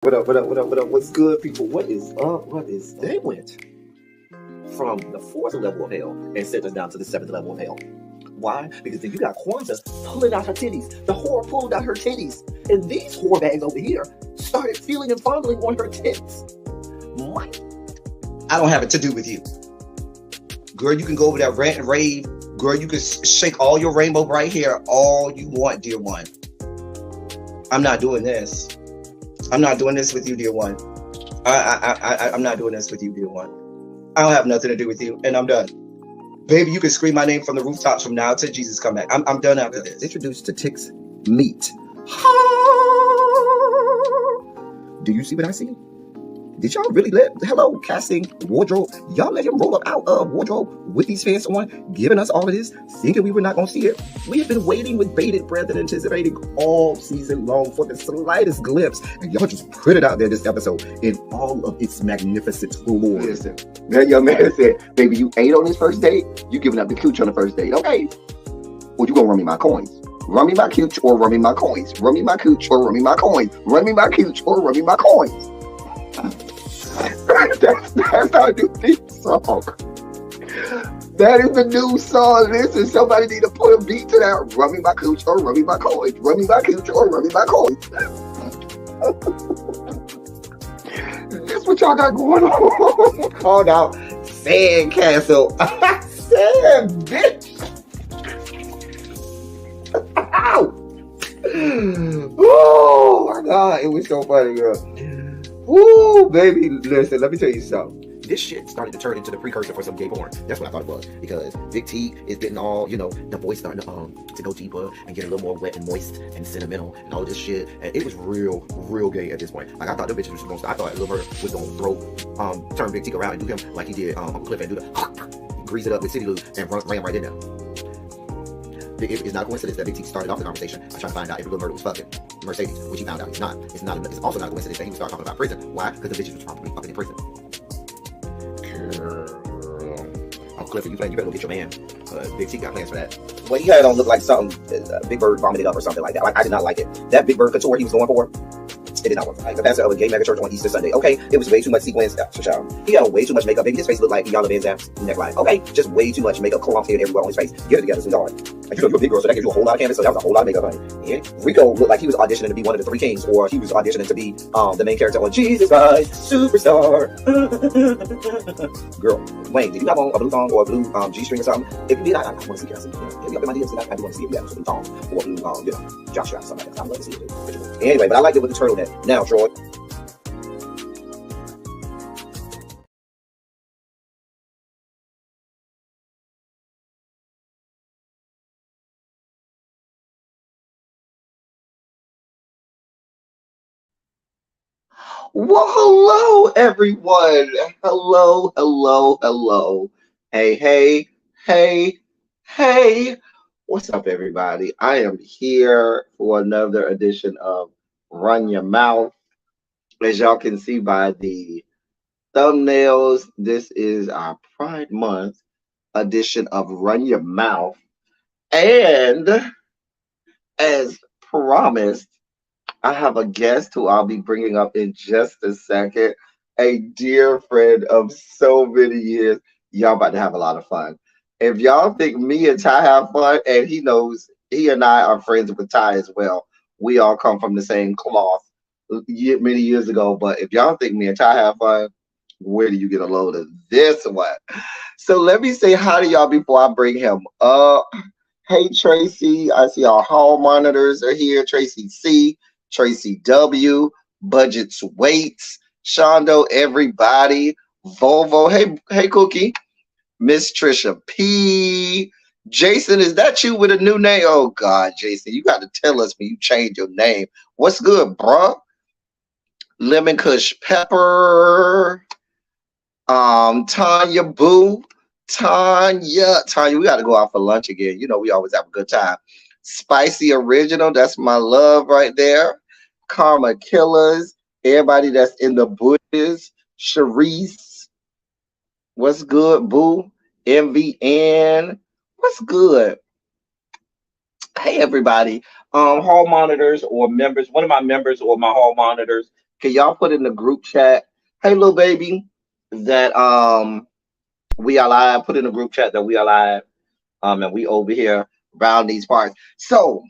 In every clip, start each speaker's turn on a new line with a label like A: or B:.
A: What up, what up, what up, what up? What's good, people? What is up? What is They went from the fourth level of hell and sent us down to the seventh level of hell. Why? Because then you got Kwanzaa pulling out her titties. The whore pulled out her titties. And these whore bags over here started feeling and fondling on her tits. Mike.
B: I don't have it to do with you. Girl, you can go over there, rant and rave. Girl, you can shake all your rainbow bright hair all you want, dear one. I'm not doing this. I'm not doing this with you, dear one. I'm not doing this with you, dear one. I don't have nothing to do with you, and I'm done. Baby, you can scream my name from the rooftops from now till Jesus come back. I'm done after this.
A: Introduced to Tick's Meat. Do you see what I see? Did y'all really hello, casting, wardrobe, y'all let him roll up out of wardrobe with these fans on, giving us all of this, thinking we were not going to see it? We have been waiting with bated breath and anticipating all season long for the slightest glimpse, and y'all just put it out there this episode in all of its magnificent glory.
C: Listen, that young man said, baby, you ate on this first date, you giving up the cooch on the first date, okay? Well, you gonna run me my coins. Run me my cooch or run me my coins. Run me my cooch or run me my coins. Run me my cooch or run me my coins. That's our new theme song. That is the new song. Listen, somebody need to put a beat to that. Run me my cooch or run me my coins. Run me my cooch or run me my coins. That's what y'all got going on.
A: Called out Sandcastle. Sand, bitch. Ow. Oh my God, it was so funny, girl. Woo, baby, listen, let me tell you something. This shit started to turn into the precursor for some gay porn. That's what I thought it was. Because Big T is getting all, the voice starting to go deeper and get a little more wet and moist and sentimental and all this shit. And it was real gay at this point. Like, I thought the bitches was gonna, I thought Lil Murder was gonna turn Big T around and do him like he did Uncle Cliff and do the grease it up with City Lou and ran right in there. It's not a coincidence that Big T started off the conversation by trying to find out if Lil Murder was fucking Mercedes, which he found out he's not. It's also not a coincidence that he would start talking about prison. Why? Because the bitches was probably fucking in prison. Girl. Uncle Clifford, you better go get your man. Big T got plans for that. Well, he had on look like something Big Bird vomited up or something like that. Like, I did not like it. That Big Bird couture he was going for, it did not work. Like the pastor of a gay mega church on Easter Sunday. Okay, it was way too much sequins. He had way too much makeup. Baby, his face looked like Yala Van Zam's neckline. Okay, just way too much makeup, clumps here everywhere on his face. Get it together, sweetheart. Like, you're a big girl, so that gives you a whole lot of canvas. So that was a whole lot of makeup, honey. Yeah. Rico looked like he was auditioning to be one of the three kings, or he was auditioning to be the main character on Jesus Christ Superstar. Girl, Wayne, did you have on a blue thong or a blue G-string or something? If you did, I want to see Cassie. Get me up in my DMs, I do want to see if you have some thong or a blue, Josh strap, something like that. I'd love to see it. Anyway, but I liked it with the turtleneck. Now, Troy.
C: Well, hello, everyone. Hello. Hey. What's up, everybody? I am here for another edition of Run Your Mouth. As y'all can see by the thumbnails, this is our Pride Month edition of Run Your Mouth. And as promised, I have a guest who I'll be bringing up in just a second. A dear friend of so many years. Y'all about to have a lot of fun. If y'all think me and Ty have fun, and he knows he and I are friends with Ty as well. We all come from the same cloth many years ago. But if y'all think me and Ty have fun, where do you get a load of this one? So let me say hi to y'all before I bring him up. Hey, Tracy. I see our hall monitors are here. Tracy C. Tracy W, Budgets Waits, Shondo, everybody, Volvo, hey Cookie, Miss Trisha P, Jason, is that you with a new name? Oh God, Jason, you got to tell us when you change your name. What's good, bruh? Lemon Kush Pepper, Tanya Boo, Tanya, we got to go out for lunch again. You know we always have a good time. Spicy Original, that's my love right there. Karma Killers, everybody that's in the bushes. Sharice, what's good, boo? MVN, what's good? Hey, everybody. Hall monitors or members, one of my members or my hall monitors Can y'all put in the group chat, hey little baby, that we are live. Put in the group chat that we are live. And we over here around these parts. So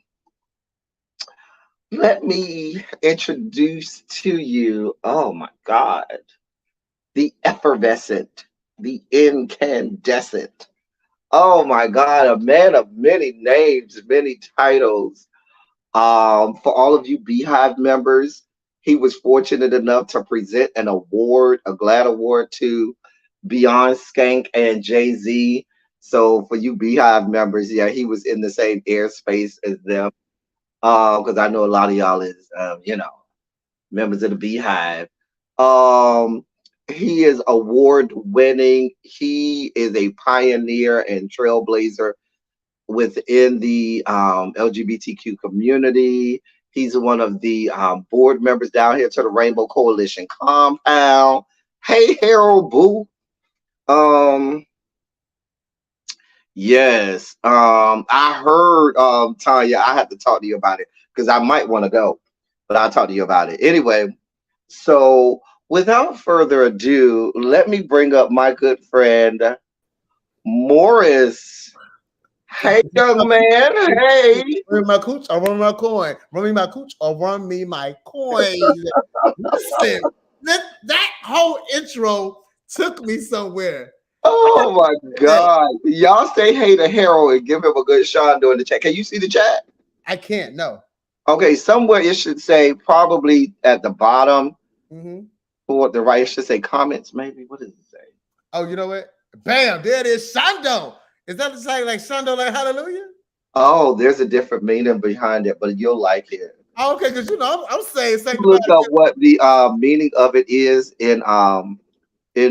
C: let me introduce to you, oh my God, the effervescent, the incandescent. Oh my God, a man of many names, many titles. For all of you Beehive members, he was fortunate enough to present an award, a GLAAD award to Beyond Skank and Jay-Z. So for you Beehive members, yeah, he was in the same airspace as them. Because I know a lot of y'all is, members of the Beehive. Um, he is award winning. He is a pioneer and trailblazer within the LGBTQ community. He's one of the board members down here to the Rainbow Coalition compound. Hey, Harold Boo. Um, yes. I heard Tanya. I have to talk to you about it because I might want to go, but I'll talk to you about it anyway. So, without further ado, let me bring up my good friend Morris. Hey, young man. Hey.
D: Run me my cooch or run me my coin. Run me my cooch or run me my coin. Listen, that whole intro took me somewhere.
C: Oh my God. Y'all say hey to Harold and give him a good shine during the chat. Can you see the chat?
D: I can't, no.
C: Okay, somewhere it should say probably at the bottom. Or the right, it should say comments, maybe. What does it say?
D: Oh, you know what? Bam, there it is. Shando. Is that the same like Shando, like hallelujah?
C: Oh, there's a different meaning behind it, but you'll like it.
D: Oh, okay, because I'm saying
C: Look up what the meaning of it is in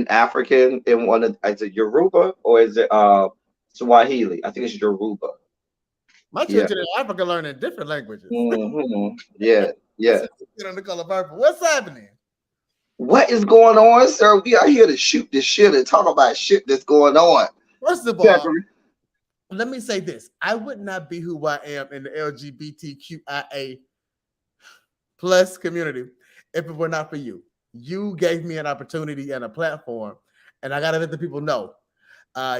C: African, in one of, is it Yoruba or is it Swahili? I think it's Yoruba.
D: My children in Africa learning different languages.
C: Yeah.
D: On the color purple. What's happening?
C: What is going on, sir? We are here to shoot this shit and talk about shit that's going on.
D: First of all, let me say this. I would not be who I am in the LGBTQIA plus community if it were not for you. You gave me an opportunity and a platform, and I got to let the people know.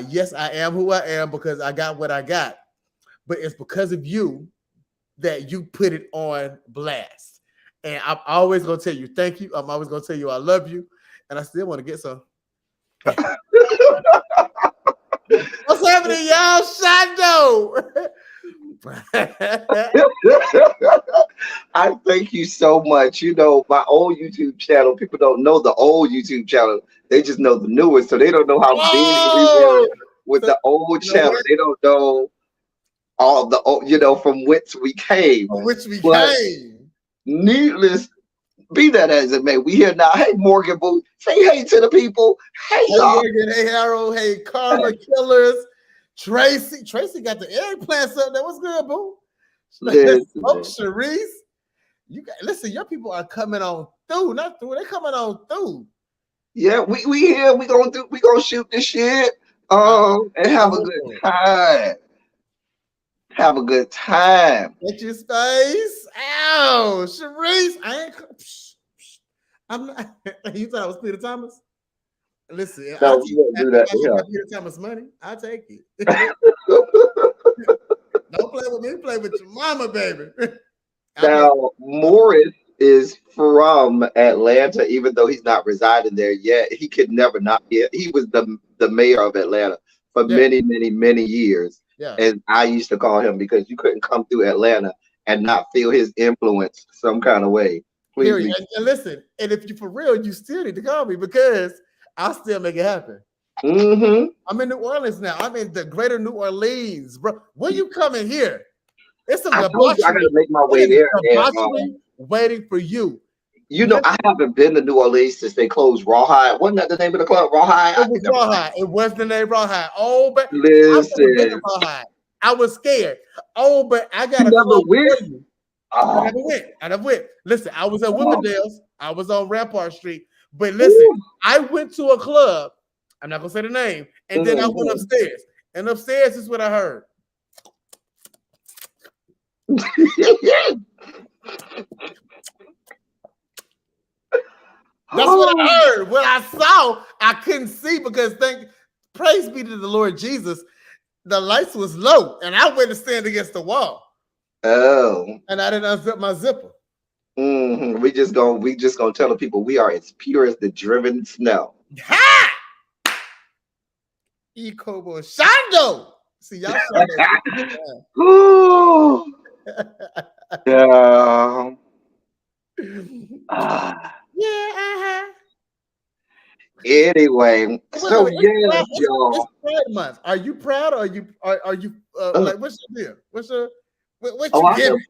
D: Yes, I am who I am because I got what I got, but it's because of you that you put it on blast. And I'm always going to tell you thank you. I'm always going to tell you I love you, and I still want to get some. What's happening, y'all? Shando.
C: I thank you so much. You know, my old YouTube channel, people don't know the old YouTube channel. They just know the newest. So they don't know how big we were with the old channel. They don't know all the old, from whence we came.
D: From which we came.
C: Needless, be that as it may, we here now. Hey, Morgan Boo, say hey to the people. Hey, y'all.
D: Morgan, hey, Harold, hey, Karma Killers, Tracy. Tracy got the eggplants up there. What's good, Boo? Oh, Sharice. Listen, your people are coming on through, not through. They're coming on through.
C: Yeah, we here. We gonna shoot this shit. And have a good time. Have a good time.
D: Get your space. Ow, Sharice. I'm not. You thought I was Peter Thomas? Listen,
C: no, you don't do that. Yeah.
D: Peter Thomas money. I'll take it. Don't play with me. Play with your mama, baby.
C: Now, Morris is from Atlanta, even though he's not residing there yet. He could never not be. He was the mayor of Atlanta for many, many, many years.
D: Yeah.
C: And I used to call him because you couldn't come through Atlanta and not feel his influence some kind of way. Please.
D: And listen, and if you for real, you still need to call me because I'll still make it happen. I'm in New Orleans now. I'm in the greater New Orleans, bro. When you coming here? It's some
C: I gotta make my way there.
D: Waiting for you.
C: You know, I haven't been to New Orleans since they closed Rawhide. Wasn't that the name of the club? Rawhide?
D: It was Rawhide. It was the name Rawhide. Oh, but
C: listen,
D: I was scared. Oh, but I got
C: never went.
D: I never went. Listen, I was at Wimbledale's. I was on Rampart Street. But listen, I went to a club. I'm not gonna say the name. And then I went upstairs. And upstairs is what I heard. That's what I heard. What I saw, I couldn't see because praise be to the Lord Jesus, the lights was low and I went to stand against the wall.
C: Oh.
D: And I didn't unzip my zipper.
C: Mm-hmm. We just gonna tell the people we are as pure as the driven snow.
D: Ha! Ikobo Shando. See, y'all
C: Ooh. Yeah.
D: Yeah.
C: Anyway, so
D: Wait,
C: yes,
D: it's
C: y'all.
D: Pride Month. Are you proud? Or are you like what's your deal? What
C: Oh,
D: you giving?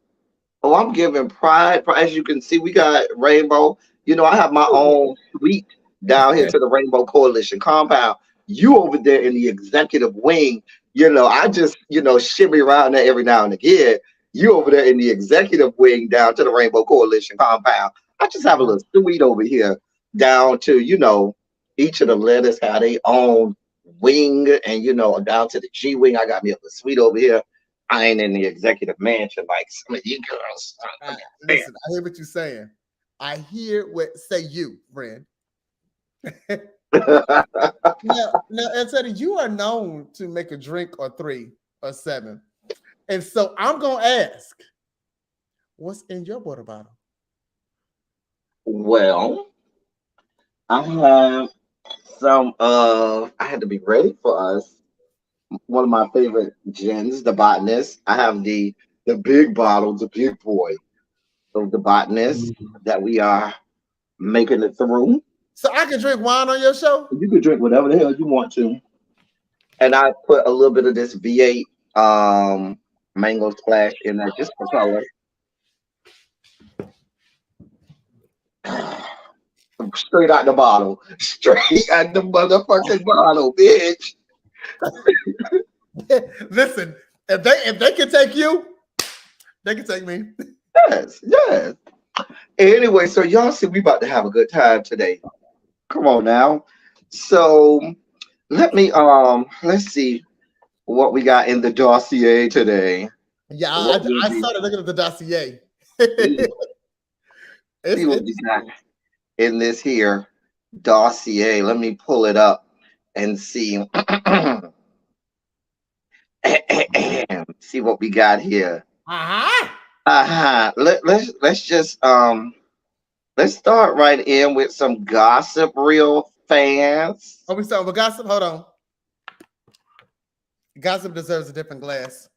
C: I'm giving pride. As you can see, we got rainbow. You know, I have my own suite down here to the Rainbow Coalition compound. You over there in the executive wing. You know, I just shimmy around there every now and again. You over there in the executive wing down to the Rainbow Coalition compound. I just have a little suite over here down to each of the letters have their own wing, and down to the G wing. I got me a little suite over here. I ain't in the executive mansion like some of you girls.
D: Listen, I hear what you're saying. I hear what say you, friend. now, Anthony, you are known to make a drink or 3 or 7. And so I'm going to ask, what's in your water bottle?
C: Well, I have some I had to be ready for us. One of my favorite gins, the botanist. I have the big bottle, the big boy of the botanist that we are making it through.
D: So I can drink wine on your show?
C: You can drink whatever the hell you want to. And I put a little bit of this V8 mango splash in there just for color. Straight out the bottle. Straight out the motherfucking bottle, bitch.
D: Listen, if they can take you, they can take me.
C: Yes. Anyway, so y'all see we about to have a good time today. Come on now. So let's see what we got in the dossier today.
D: Yeah, I started looking at the dossier.
C: See what we got in this here dossier. Let me pull it up and see. See what we got here. Let's just let's start right in with some gossip, real fans.
D: Oh, we start with gossip. Hold on. Gossip deserves a different glass.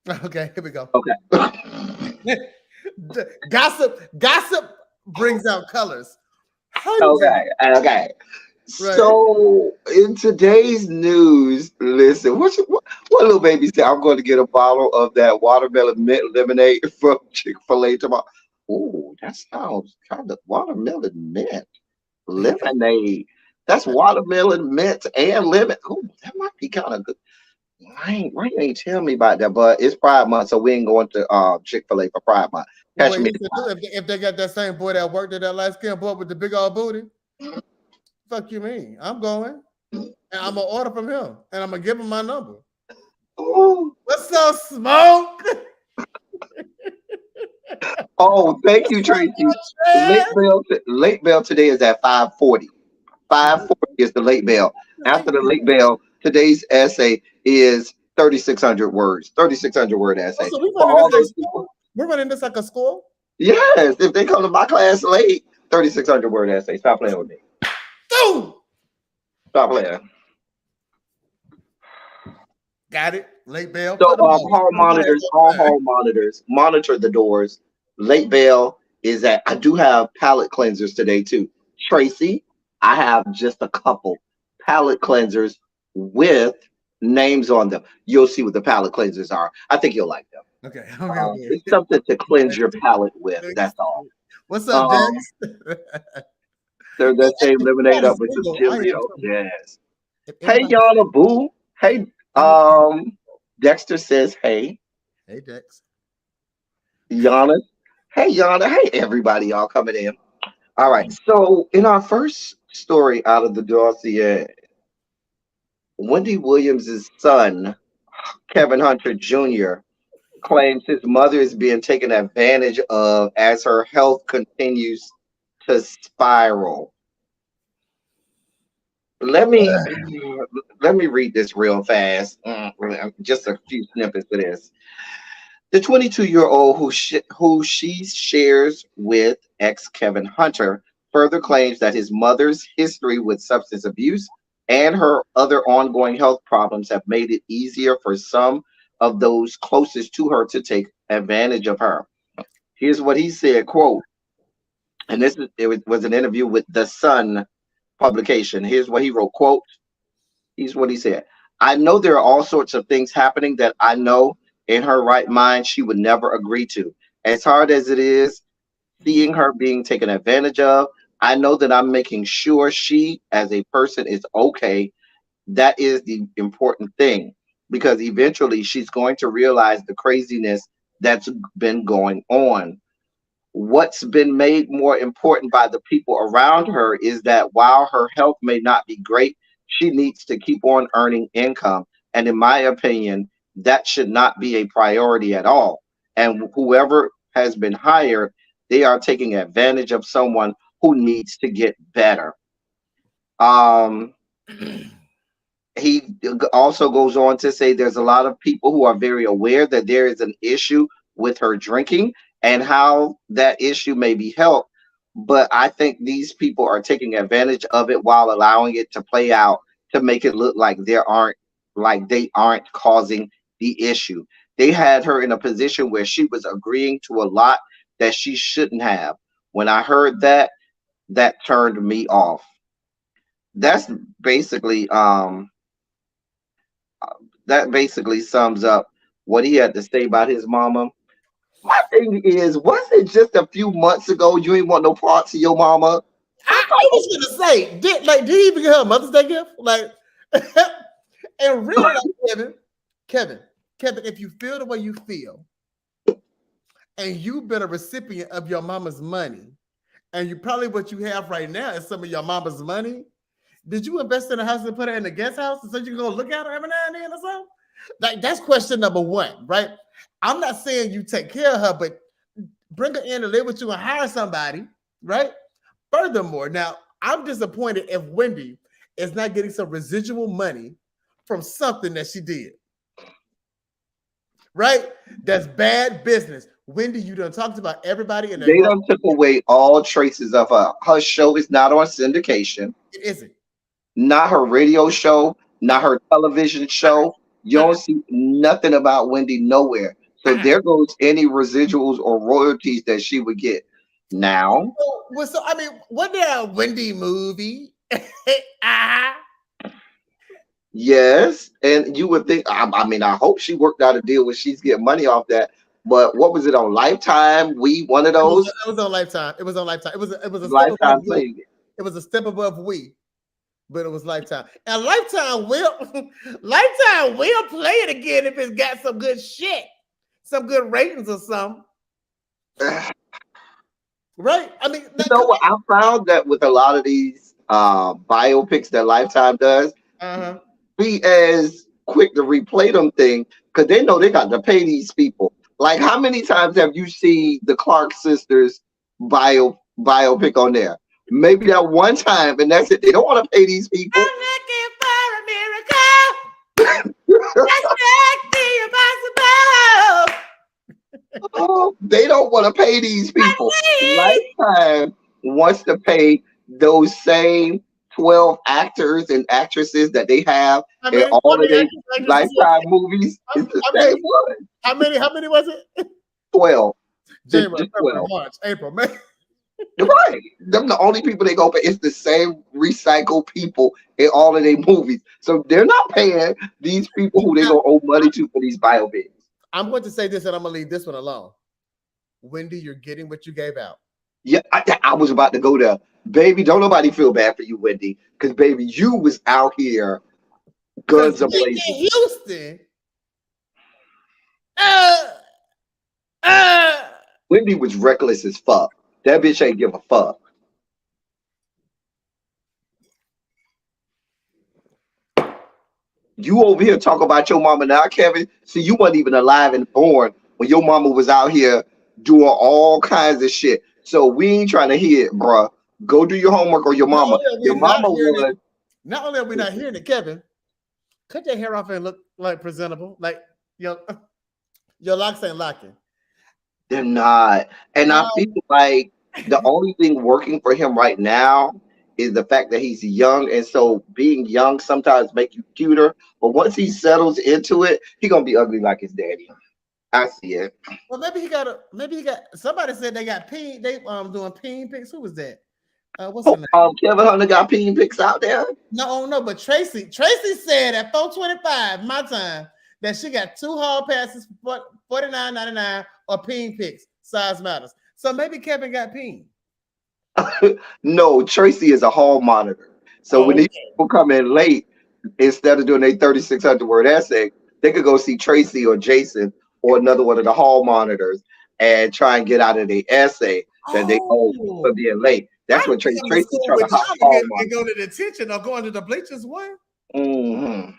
D: Okay, here we go.
C: Okay.
D: Gossip brings out colors.
C: Okay. Right. So in today's news, listen, what little baby said? I'm going to get a bottle of that watermelon mint lemonade from Chick-fil-A tomorrow. Oh, that sounds kind of watermelon mint lemonade. That's watermelon mint and lemon. Oh, that might be kind of good. Why ain't tell me about that? But it's Pride Month, so we ain't going to Chick-fil-A for Pride Month.
D: If they got that same boy that worked at that light skin boy with the big old booty, fuck you mean? I'm going, and I'm gonna order from him, and I'm gonna give him my number.
C: Ooh.
D: What's up, Smoke?
C: Oh, thank you, Tracy. Late bell today is at 5:40. 5:40 is the late bell. After the late bell, today's essay is 3,600 words. 3,600 word essay.
D: So we're running this like a school?
C: Yes. If they come to my class late, 3,600 word essay. Stop playing with me.
D: Boom.
C: Stop playing.
D: Got it. Late bell.
C: So hall monitors monitor the doors. Late bell is that I do have palette cleansers today too. Tracy, I have just a couple palette cleansers with names on them. You'll see what the palette cleansers are. I think you'll like them.
D: Okay.
C: It's something to cleanse your palette with. That's all.
D: What's up, Dex?
C: There's that same lemonade up with some Cheerios. Yes. Hey, Yana Boo. Hey, Dexter says, hey.
D: Hey, Dex.
C: Yana. Hey, Yana. Hey, everybody, y'all coming in. All right. So, in our first story out of the dossier, Wendy Williams' son, Kevin Hunter Jr., claims his mother is being taken advantage of as her health continues to spiral. Let me read this real fast. Just a few snippets of this. The 22-year-old who she shares with ex Kevin Hunter further claims that his mother's history with substance abuse and her other ongoing health problems have made it easier for some of those closest to her to take advantage of her. Here's what he said, quote, and was an interview with The Sun publication. Here's what he wrote, quote, here's what he said. I know there are all sorts of things happening that I know in her right mind she would never agree to. As hard as it is seeing her being taken advantage of, I know that I'm making sure she as a person is okay. That is the important thing, because eventually she's going to realize the craziness that's been going on. What's been made more important by the people around her is that while her health may not be great, she needs to keep on earning income. And in my opinion, that should not be a priority at all. And whoever has been hired, they are taking advantage of someone who needs to get better. Um, he also goes on to say there's a lot of people who are very aware that there is an issue with her drinking and how that issue may be helped. But I think these people are taking advantage of it while allowing it to play out to make it look like they aren't causing the issue. They had her in a position where she was agreeing to a lot that she shouldn't have. When I heard that, that turned me off. That's basically that basically sums up what he had to say about his mama. My thing is, was it just a few months ago you ain't want no parts of your mama?
D: I was gonna say, did he even get her a Mother's Day gift? Like, and really, like, Kevin, if you feel the way you feel, and you've been a recipient of your mama's money, and you probably what you have right now is some of your mama's money. Did you invest in a house and put her in a guest house so you can go look at her every now and then or something? Like, that's question number one, right? I'm not saying you take care of her, but bring her in to live with you and hire somebody, right? Furthermore, now I'm disappointed if Wendy is not getting some residual money from something that she did. Right? That's bad business. Wendy, you done talked about everybody in
C: They done took away all traces of her. Her show is not on syndication.
D: It isn't.
C: Not her radio show, not her television show. You don't see nothing about Wendy nowhere. So there goes any residuals or royalties that she would get. Now,
D: so I mean, what that Wendy movie?
C: Yes, and you would think. I mean, I hope she worked out a deal where she's getting money off that. But what was it on Lifetime? One of those.
D: It was on Lifetime. It was on Lifetime. It was a
C: Lifetime played it.
D: It was a step above We, but it was Lifetime. And Lifetime will play it again if it's got some good shit, some good ratings or something. Right? I mean,
C: you know what? I found that with a lot of these biopics that Lifetime does, be as quick to replay them thing because they know they got to pay these people. Like, how many times have you seen the Clark sisters biopic on there? Maybe that one time, and that's it. They don't want to pay these people.
D: I'm looking for a miracle. That's the impossible.
C: They don't want to pay these people. Lifetime wants to pay those same 12 actors and actresses that they have in all of their Lifetime movies. It's the same one.
D: How many was it?
C: 12.
D: January, February, March, April, May.
C: Right. Them the only people they go pay. It's the same recycled people in all of their movies. So they're not paying these people who they gonna owe money to for these biopics.
D: I'm going to say this and I'm gonna leave this one alone. Wendy, you're getting what you gave out.
C: Yeah, I was about to go there. Baby, don't nobody feel bad for you, Wendy. Because baby, you was out here guns a-blazing.
D: Houston.
C: Wendy was reckless as fuck. That bitch ain't give a fuck. You over here talk about your mama now, Kevin. See, you weren't even alive and born when your mama was out here doing all kinds of shit. So we ain't trying to hear it, bruh. Go do your homework or your mama. Your mama was.
D: Not only are we not hearing it, Kevin, cut your hair off and look like presentable. Like your locks ain't locking.
C: They're not. And I feel like the only thing working for him right now is the fact that he's young. And so being young sometimes make you cuter. But once he settles into it, he gonna be ugly like his daddy. I see it.
D: Well, maybe he got somebody said they got peen, they doing peen pics. Who was that? What's her name?
C: Kevin Hunter got peen pics out there.
D: No, but Tracy said at 4:25 my time that she got 2 hall passes for $49.99 or peen pics. Size matters. So maybe Kevin got peen.
C: No, Tracy is a hall monitor. So when these people come in late, instead of doing a 3,600 word essay, they could go see Tracy or Jason or another one of the hall monitors and try and get out of the essay that they owe for being late. That's what Tracy trying to hall
D: and go to detention or go into the bleachers. What?
C: Mm-hmm.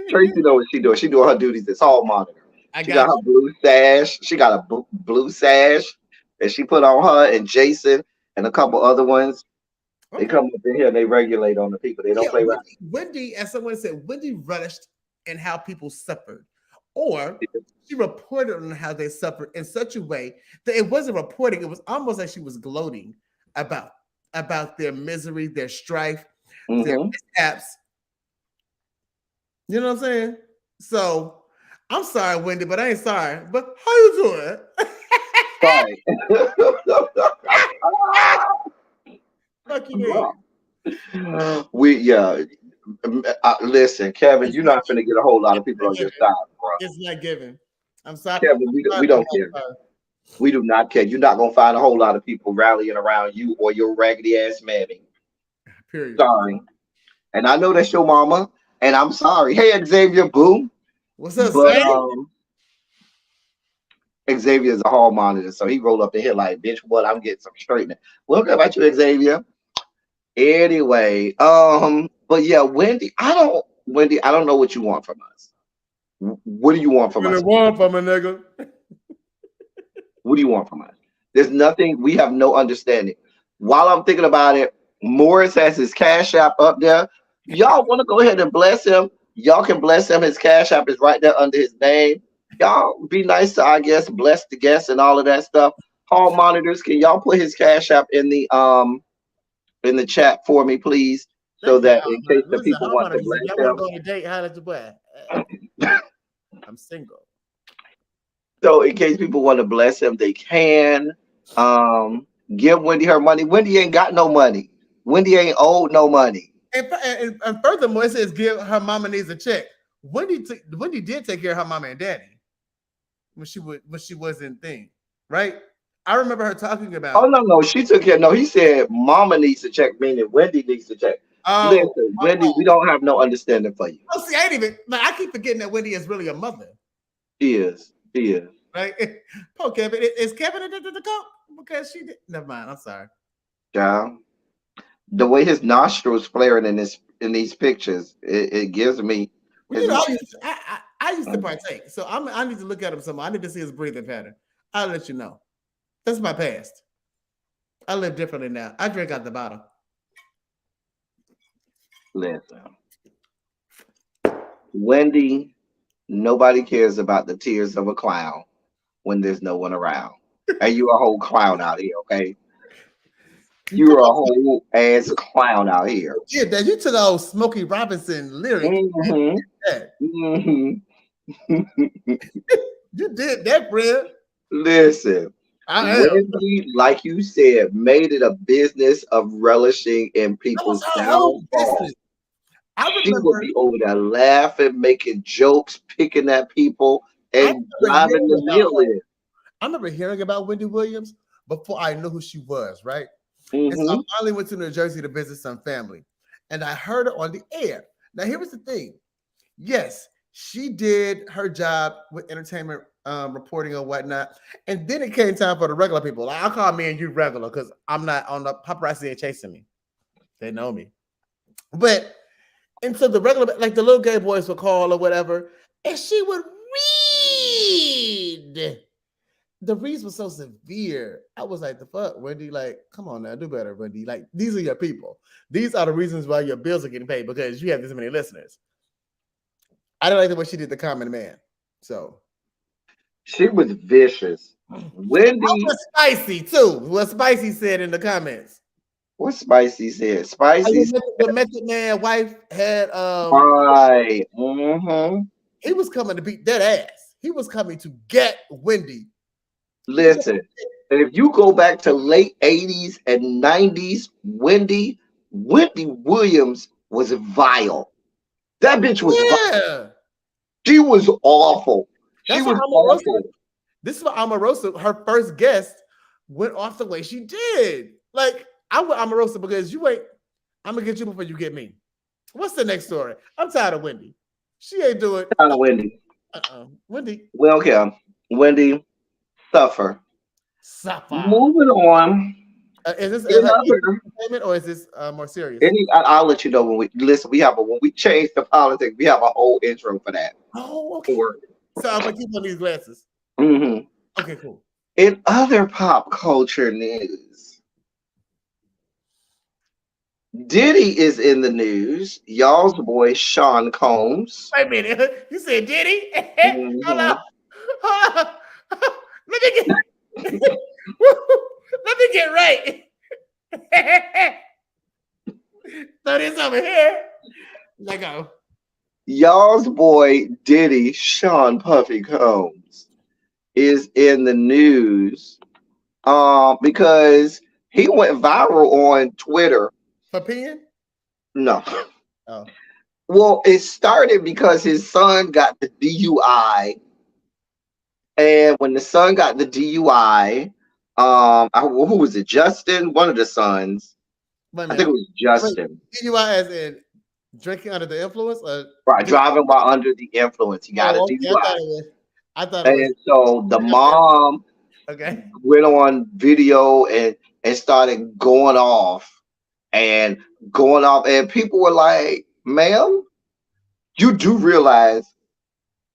C: Tracy knows what she doing. She doing her duties as hall monitor. She got her blue sash. She got a blue sash that she put on her and Jason and a couple other ones. They come up in here and they regulate on the people. They don't play around.
D: Wendy, as someone said, Wendy relished in how people suffered. Or she reported on how they suffered in such a way that it wasn't reporting. It was almost like she was gloating about their misery, their strife, their mishaps. You know what I'm saying? So I'm sorry, Wendy, but I ain't sorry. But how you doing?
C: Sorry.
D: Fuck you.
C: Listen, Kevin, you're not gonna get a whole lot of people on your side, bro.
D: It's not given. I'm sorry,
C: Kevin. We don't care. We do not care. You're not gonna find a whole lot of people rallying around you or your raggedy ass mammy.
D: Period.
C: Sorry. And I know that's your mama, and I'm sorry. Hey, Xavier, boo.
D: What's up, Xavier?
C: Xavier's a hall monitor, so he rolled up in here like, bitch, what? I'm getting some straightening. Welcome about you, Xavier. Anyway, but yeah, Wendy, I don't know what you want from us. What do you want from us?
D: What do you want from a nigga?
C: What do you want from us? There's nothing. We have no understanding. While I'm thinking about it, Morris has his Cash App up there. Y'all want to go ahead and bless him? Y'all can bless him. His Cash App is right there under his name. Y'all be nice to, I guess, bless the guests and all of that stuff. Hall monitors, can y'all put his Cash App in the chat for me, please? So that in case the people want to bless him.
D: Go on a date, how did you boy? I'm single.
C: So in case people want to bless him, they can. Give Wendy her money. Wendy ain't got no money. Wendy ain't owed no money.
D: And furthermore, it says give her mama needs a check. Wendy did take care of her mama and daddy when she wasn't thing, right? I remember her talking about.
C: Oh no, she took care. No, he said mama needs to check, meaning Wendy needs to check. Listen, Wendy, we don't have no understanding for you.
D: Oh, see, I ain't even. Like, I keep forgetting that Wendy is really a mother.
C: She is.
D: Right? Poor Kevin. Is Kevin addicted to coke? Because she did. Never mind. I'm sorry.
C: Yeah. The way his nostrils flaring in these pictures, it gives me.
D: Well, you know, I used to partake, so I need to look at him some more. I need to see his breathing pattern. I'll let you know. That's my past. I live differently now. I drink out the bottle.
C: Listen, Wendy, nobody cares about the tears of a clown when there's no one around. And you're a whole clown out here, okay? You're a whole ass clown out here.
D: Yeah, that you took old Smokey Robinson lyric.
C: Mm-hmm.
D: You did that, Fred.
C: Listen, Wendy, like you said, made it a business of relishing in people's downfall. She would be over there laughing, making jokes, picking at people, and driving the mill in.
D: I remember hearing about Wendy Williams before I knew who she was, right? And so I finally went to New Jersey to visit some family, and I heard her on the air. Now, here was the thing. Yes, she did her job with entertainment reporting and whatnot, and then it came time for the regular people. Like, I'll call me and you regular because I'm not on the paparazzi ain't chasing me. They know me. But, and so the regular, like the little gay boys would call or whatever, and she would read the reads was so severe. I was like, the fuck, Wendy? Like, come on now, do better, Wendy. Like, these are your people. These are the reasons why your bills are getting paid because you have this many listeners. I don't like the way she did the common man. So
C: She was vicious. Wendy,
D: I was spicy too. What Spicy said in the comments.
C: what Spicy said?
D: Like,
C: Spicy said,
D: the Method Man wife had
C: right. Mm-hmm.
D: he was coming to beat that ass. He was coming to get Wendy.
C: Listen, if you go back to late 80s and 90s, Wendy Williams was vile. That bitch was vile.
D: Yeah.
C: She was awful. She
D: That's
C: was
D: what
C: awful.
D: This is why Omarosa, her first guest, went off the way she did. Like, I with Omarosa because you ain't, I'm gonna get you before you get me. What's the next story? I'm tired of Wendy. She ain't doing
C: Wendy.
D: Wendy.
C: Welcome. Wendy, suffer.
D: Suffer.
C: Moving on.
D: Is this
C: In other-
D: entertainment or is this more serious?
C: I'll let you know when we listen. When we change the politics, we have a whole intro for that.
D: Oh, okay. So I'm gonna keep on these glasses.
C: Mm-hmm.
D: Okay, cool.
C: In other pop culture news, Diddy is in the news. Y'all's boy Sean Combs.
D: Wait a minute. You said Diddy?
C: Mhm.
D: Hold on. Let me get right. Throw this over here. Let go.
C: Y'all's boy Diddy, Sean Puffy Combs, is in the news because he went viral on Twitter.
D: For peeing?
C: No.
D: Oh.
C: Well, it started because his son got the DUI. And when the son got the DUI, who was it? Justin? One of the sons. I think it was Justin.
D: DUI as in drinking under the influence?
C: Right, driving while under the influence. He got a DUI.
D: I thought it was.
C: And so the mom went on video and started going off. And people were like, ma'am, you do realize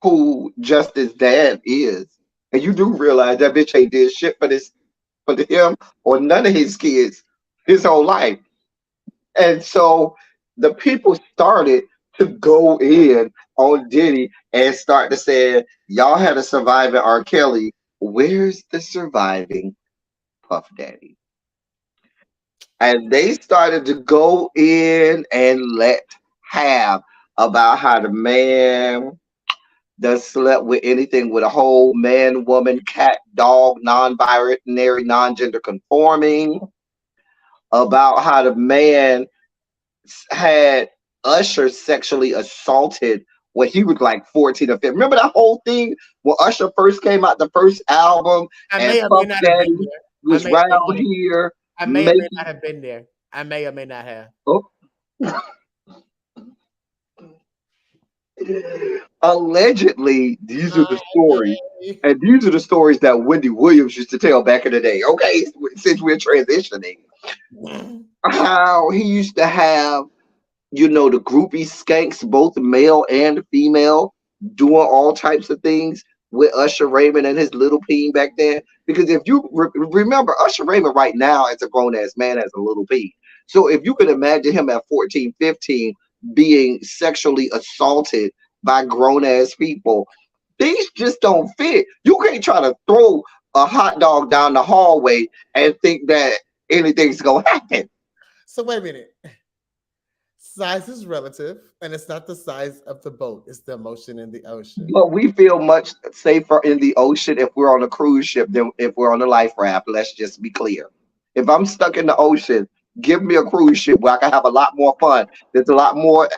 C: who Justin's dad is. And you do realize that bitch ain't did shit for him or none of his kids his whole life. And so the people started to go in on Diddy and start to say, y'all had a surviving R. Kelly. Where's the surviving Puff Daddy? And they started to go in and let have about how the man that slept with anything with a whole man, woman, cat, dog, non-binary, non-gender conforming, about how the man had Usher sexually assaulted when he was like 14 or 15. Remember that whole thing when Usher first came out, the first album, and Puff Daddy was right out here.
D: I may or may not have been there. I may or may not have.
C: Oh. Allegedly, these are the stories, and these are the stories that Wendy Williams used to tell back in the day. Okay, since we're transitioning, how he used to have, the groupie skanks, both male and female, doing all types of things with Usher Raymond and his little peen back then. Because if you remember, Usher Raymond right now as a grown-ass man has a little peen. So if you can imagine him at 14, 15 being sexually assaulted by grown-ass people, these just don't fit. You can't try to throw a hot dog down the hallway and think that anything's going to happen.
D: So wait a minute. Size is relative, and it's not the size of the boat, it's the emotion in the ocean.
C: But we feel much safer in the ocean if we're on a cruise ship than if we're on a life raft. Let's just be clear. If I'm stuck in the ocean, give me a cruise ship where I can have a lot more fun. There's a lot more,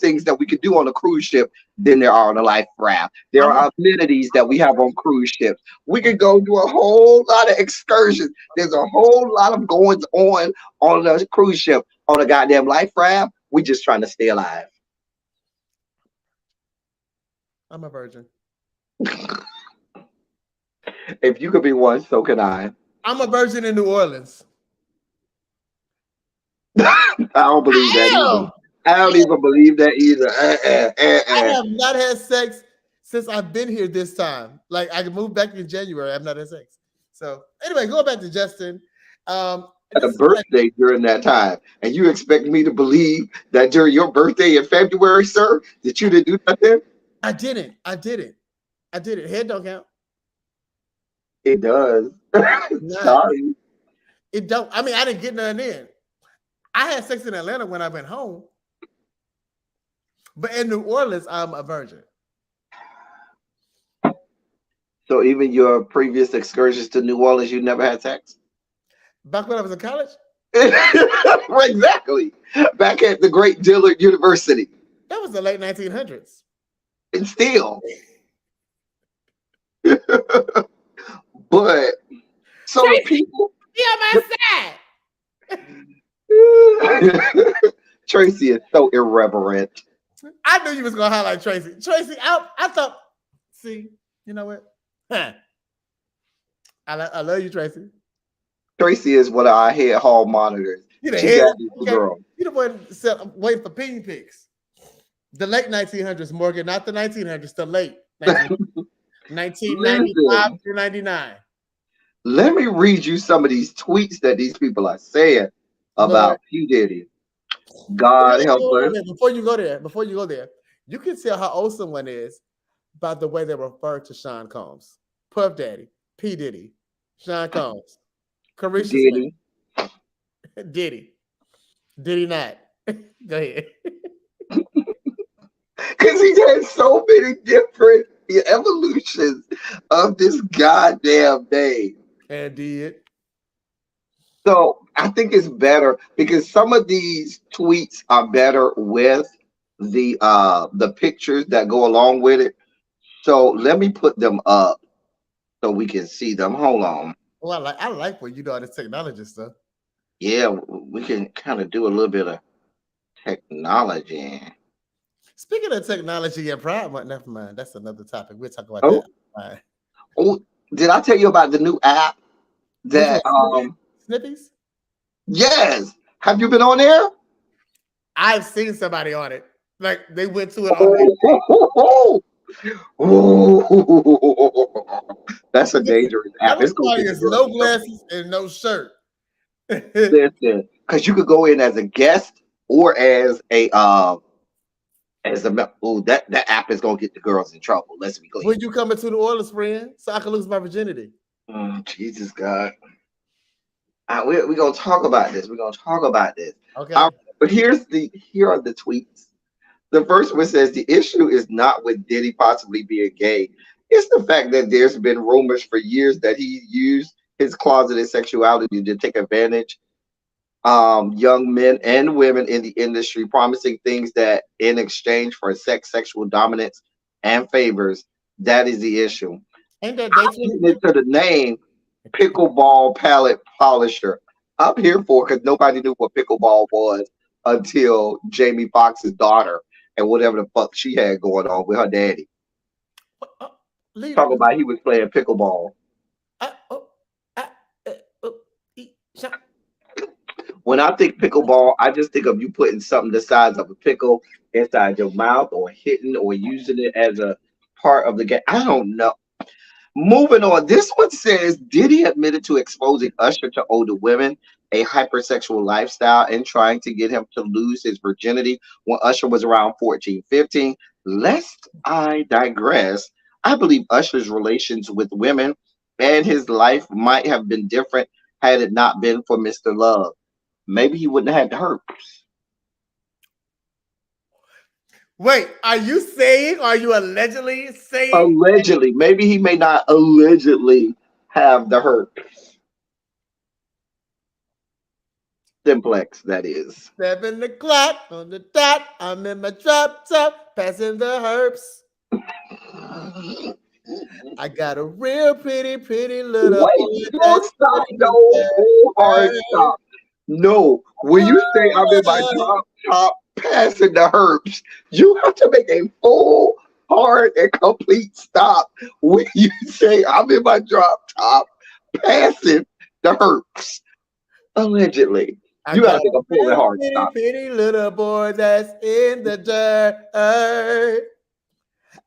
C: things that we could do on a cruise ship than there are on a life raft. There are amenities that we have on cruise ships. We could go do a whole lot of excursions. There's a whole lot of goings on a cruise ship. On a goddamn life raft, we just trying to stay alive.
D: I'm a virgin.
C: If you could be one, so can I.
D: I'm a virgin in New Orleans.
C: I don't believe that either. I don't even believe that either.
D: I have not had sex since I've been here this time. Like I moved back in January. I'm not in sex. So anyway, going back to Justin.
C: Had a
D: This is what
C: birthday during that time, and you expect me to believe that during your birthday in February, sir, that you didn't do nothing?
D: I didn't. Head don't count.
C: It does.
D: Nah,
C: Sorry.
D: it don't. I mean, I didn't get none in. I had sex in Atlanta when I went home, but in New Orleans, I'm a virgin.
C: So even your previous excursions to New Orleans, you never had sex?
D: Back when I was in college,
C: Exactly. Back at the great Dillard University.
D: that was the late 1900s.
C: And still. But so the people
D: Be on my side.
C: Tracy is so irreverent.
D: I knew you was gonna highlight Tracy. Tracy, I thought. See, you know what? Huh. I love you, Tracy.
C: Tracy is one of our head hall monitors.
D: You the
C: She
D: head.
C: got this
D: Okay.
C: girl.
D: You the one waiting for ping pics. The late 1900s, Morgan, not the 1900s. The late 1995 through 99.
C: Let me read you some of these tweets that these people are saying about P. Diddy. God help us.
D: Before you go there, you can tell how old someone is by the way they refer to Sean Combs, Puff Daddy, P. Diddy, Sean Combs, Carisha
C: Diddy.
D: Smith, Diddy not. Go ahead.
C: Because he has so many different evolutions of this goddamn name.
D: And did.
C: So I think it's better because some of these tweets are better with the pictures that go along with it. So let me put them up so we can see them. Hold on.
D: Well, I like when you do all this technology stuff.
C: Yeah, we can kind of do a little bit of technology.
D: Speaking of technology and Pride Month, never mind. That's another topic. We'll talk about
C: Oh.
D: that. Right.
C: Oh, did I tell you about the new app that
D: Snippies?
C: Yes. Have you been on there?
D: I've seen somebody on it. Like they went to it
C: Oh, that's a dangerous app. It's
D: going to no glasses and no shirt.
C: Listen, because you could go in as a guest or as a that app is gonna get the girls in trouble. Let's be clear.
D: When you coming to New Orleans, friend, so I can lose my virginity.
C: Jesus God. We're gonna talk about this. We're gonna talk about this.
D: Okay.
C: But here are the tweets. The first one says the issue is not with Diddy possibly being gay. It's the fact that there's been rumors for years that he used his closeted sexuality to take advantage young men and women in the industry, promising things that in exchange for sexual dominance and favors. That is the issue.
D: Ain't that
C: into the name pickleball palette polisher. I'm here for because nobody knew what pickleball was until Jamie Foxx's daughter and whatever the fuck she had going on with her daddy. Talking about he was playing pickleball. When I think pickleball, I just think of you putting something the size of a pickle inside your mouth or hitting or using it as a part of the game. I don't know. Moving on, this one says Diddy admitted to exposing Usher to older women, a hypersexual lifestyle, and trying to get him to lose his virginity when Usher was around 14, 15. Lest I digress, I believe Usher's relations with women and his life might have been different had it not been for Mr. Love. Maybe he wouldn't have had the herpes.
D: Wait, are you saying? Are you allegedly saying?
C: Allegedly. Maybe he may not allegedly have the herpes. Simplex, that is.
D: 7 o'clock on the dot. I'm in my drop top, passing the herbs. I got a real pretty little.
C: Wait, don't stop. No, hard stop. No, when you say I'm in my drop top, passing the herbs, you have to make a full, hard, and complete stop when you say I'm in my drop top, passing the herbs. Allegedly. You gotta make a full and hard stop.
D: Pretty little boy that's in the dirt.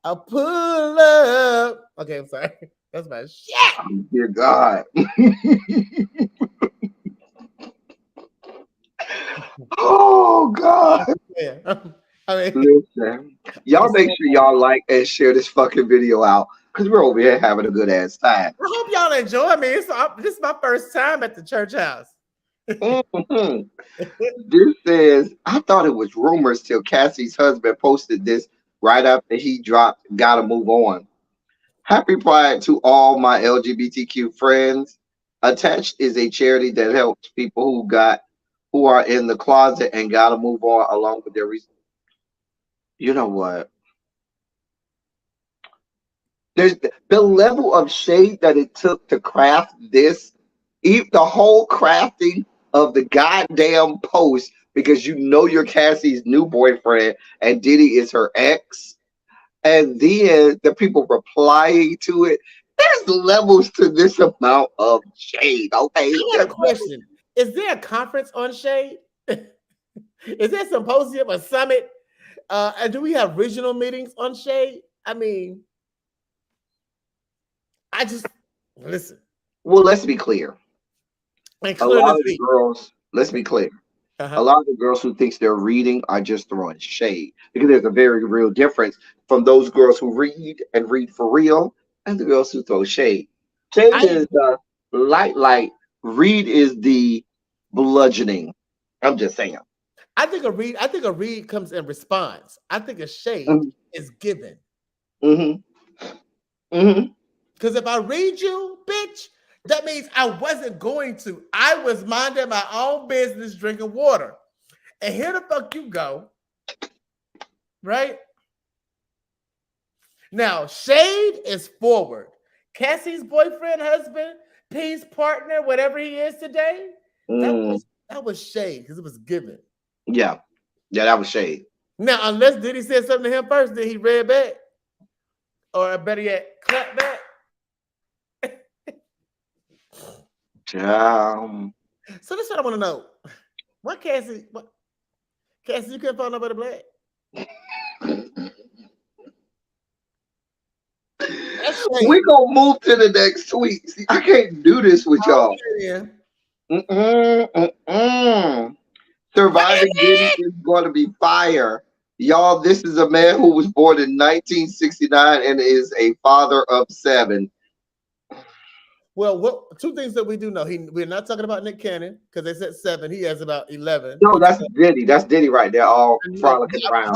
D: I pull up. Okay, I'm sorry. That's my shit.
C: Oh, dear God. Oh God.
D: Yeah. I mean,
C: Listen, y'all make sure y'all like and share this fucking video out because we're over here having a good ass time.
D: I hope y'all enjoy me. This is my first time at the church house.
C: Mhm. This says, I thought it was rumors till Cassie's husband posted this right after he dropped Gotta Move On. Happy Pride to all my LGBTQ friends. Attached is a charity that helps people who are in the closet and gotta move on along with their reasons. You know what? There's the level of shade that it took to craft this, the whole crafting of the goddamn post because you know you're Cassie's new boyfriend and Diddy is her ex. And then the people replying to it. There's levels to this amount of shade, okay?
D: I got a question. Is there a conference on shade? Is there a symposium, a summit? And do we have regional meetings on shade? I mean, I just listen.
C: Well, let's be clear.
D: And
C: A lot of the girls, let's be clear.
D: Uh-huh.
C: A lot of the girls who thinks they're reading are just throwing shade because there's a very real difference from those girls who read and read for real and the girls who throw shade. Shade is the light. Read is the bludgeoning. I'm just saying.
D: I think a read comes in response. I think a shade is given. Because if I read you, bitch, that means I wasn't going to. I was minding my own business, drinking water. And here the fuck you go. Right? Now, shade is forward. Cassie's boyfriend, husband, peace partner, whatever he is today, that was shade because it was given.
C: Yeah, that was shade.
D: Now, unless Diddy said something to him first, then he read back. Or better yet, clap back. So this is what I want to know. Why Cassie, you couldn't find nobody black?
C: We gonna move to the next tweet. See, I can't do this with y'all. Surviving Diddy is going to be fire. Y'all, this is a man who was born in 1969 and is a father of 7.
D: Well, two things that we do know. We're not talking about Nick Cannon because they said 7. He has about 11.
C: No, that's Diddy. That's Diddy right there, all frolicking around.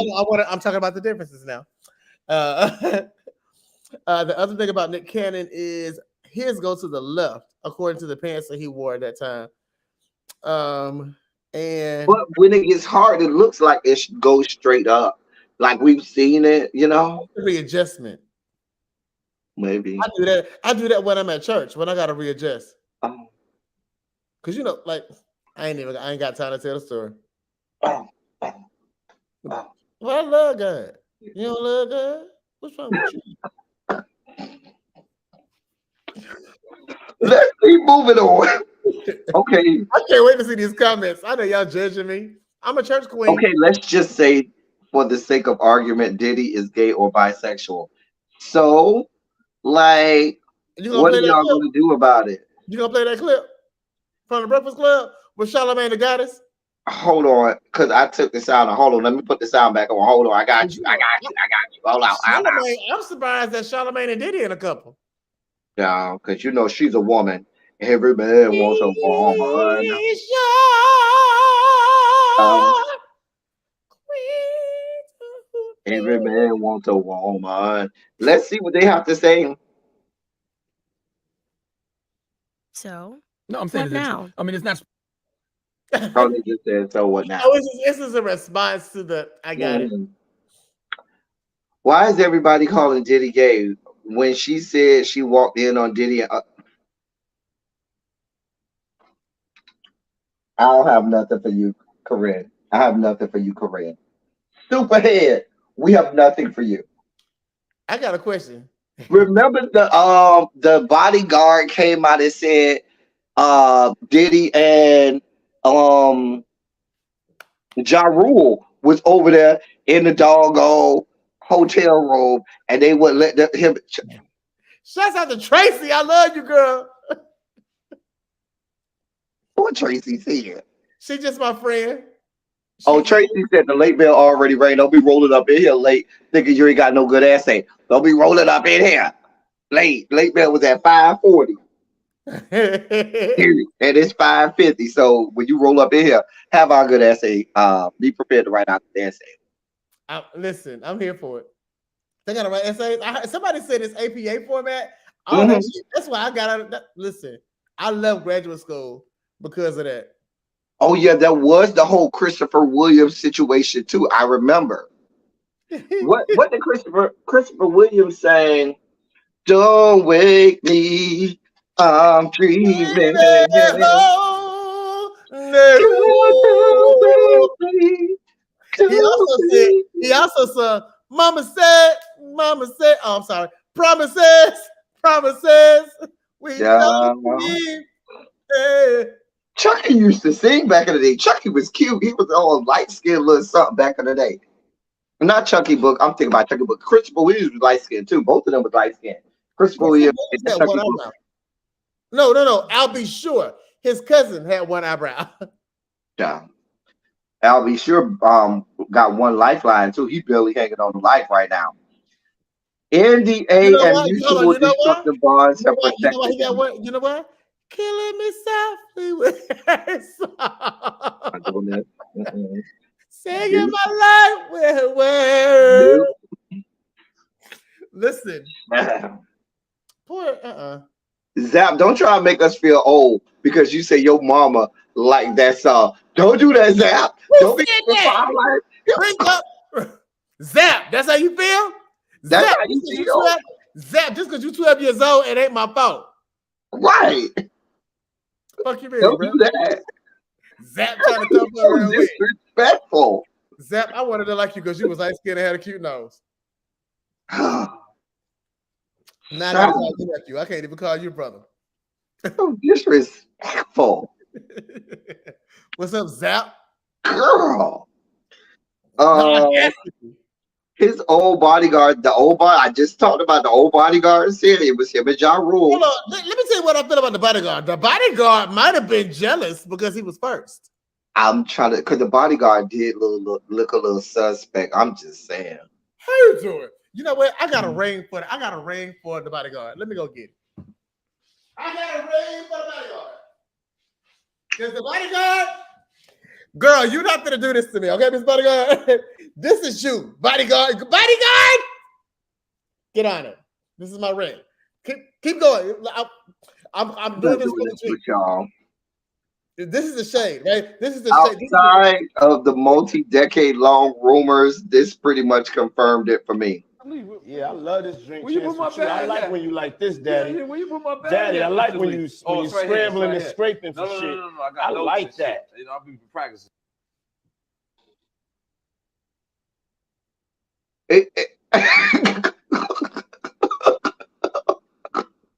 D: I'm talking about the differences now. The other thing about Nick Cannon is his goes to the left, according to the pants that he wore at that time. But
C: when it gets hard, it looks like it goes straight up. Like we've seen it, you know.
D: Readjustment.
C: Maybe.
D: I do that when I'm at church, when I gotta readjust. Cause you know, like I ain't got time to tell the story. Well, I love God. You don't love God? What's wrong with you?
C: Let's keep moving on. Okay.
D: I can't wait to see these comments. I know y'all judging me. I'm a church queen.
C: Okay, let's just say, for the sake of argument, Diddy is gay or bisexual. So, like, what are y'all gonna do about it?
D: You gonna play that clip from the Breakfast Club with Charlamagne the Goddess?
C: Hold on, because I took the sound. Hold on, let me put the sound back on. Hold on, I got you. Hold on.
D: I'm surprised that Charlamagne and Diddy in a couple.
C: Yeah, because you know she's a woman. Every man wants a woman. Every man wants a woman. Let's see what they have to say.
E: So,
F: no, I'm saying
E: now.
F: I mean, it's not.
C: Oh, they just said, so what now?
D: Oh, this is a response to the I got it.
C: Why is everybody calling Diddy gay? When she said she walked in on Diddy, I don't have nothing for you, Corinne. I have nothing for you, Corinne. Superhead, we have nothing for you.
D: I got a question.
C: Remember the bodyguard came out and said Diddy and Ja Rule was over there in the doggone hotel room, and they wouldn't let him.
D: Shouts out to Tracy. I love you, girl.
C: What Tracy said?
D: She just my friend.
C: Oh, Tracy said the late bell already rang. Don't be rolling up in here late, thinking you ain't got no good essay. Don't be rolling up in here late. Late bell was at 5:40, and it's 5:50. So when you roll up in here, have our good essay. Be prepared to write out the essay.
D: Listen, I'm here for it. They gotta write essays. Somebody said it's APA format.
C: Mhm.
D: That shit, that's why I got out of that. Listen, I left graduate school because of that.
C: Oh yeah, that was the whole Christopher Williams situation too. I remember. What did Christopher Williams saying? Don't wake me, I'm dreaming.
D: Oh,
C: Don't wake me,
D: he also said, Mama said, oh, I'm sorry, promises, we don't need.
C: Chucky used to sing back in the day. Chucky was cute. He was all light skinned little something back in the day. Not Chucky Book. I'm thinking about Chucky Book. Christopher Williams was light skinned too. Both of them was light skinned. Christopher Williams and Chucky Book.
D: No. I'll be sure. His cousin had one eyebrow.
C: Yeah. I'll be sure got one lifeline too. He barely hanging on to life right now. NDA and mutual destructive bonds have protected him.
D: You know what? Killing me softly with her song. Singing my life with words. Listen. Poor
C: Zap, don't try to make us feel old because you say your mama like that song. Don't do that, Zap. Don't be
D: that? Bring up Zap. That's how you feel?
C: That's
D: Zap,
C: how you feel?
D: Zap, just because you're 12 years old, it ain't my fault.
C: Right.
D: Fuck you, man.
C: Don't do that.
D: Zap trying to come
C: so disrespectful.
D: Zap, I wanted to like you because you was light skinned and had a cute nose. Now I gotta call you nephew. I can't even call you brother.
C: So disrespectful.
D: What's up, Zap?
C: Girl. His old bodyguard, I just talked about the old bodyguard said it was him and Ja Rule.
D: Hold on. Let me tell you what I feel about the bodyguard. The bodyguard might have been jealous because he was first.
C: I'm trying to, because the bodyguard did look a little suspect. I'm just saying.
D: How you doing? You know what? I got a ring for the bodyguard. Let me go get it. I got a ring for the bodyguard. Because the bodyguard, girl, you're not gonna do this to me, okay, Miss Bodyguard? This is you, bodyguard. Bodyguard, get on it. This is my ring. Keep going. I'm doing this for
C: y'all.
D: This is the shade, right? This is the
C: outside of the multi-decade-long rumors. This pretty much confirmed it for me.
F: Yeah, I love this drink.
G: Will you put my bag?
F: I like when you like this, Daddy.
G: Yeah, will you put my bag?
F: Daddy, I like when you scrambling
G: right
F: and scraping for shit.
G: No,
F: I like that.
G: You know, I'll be practicing.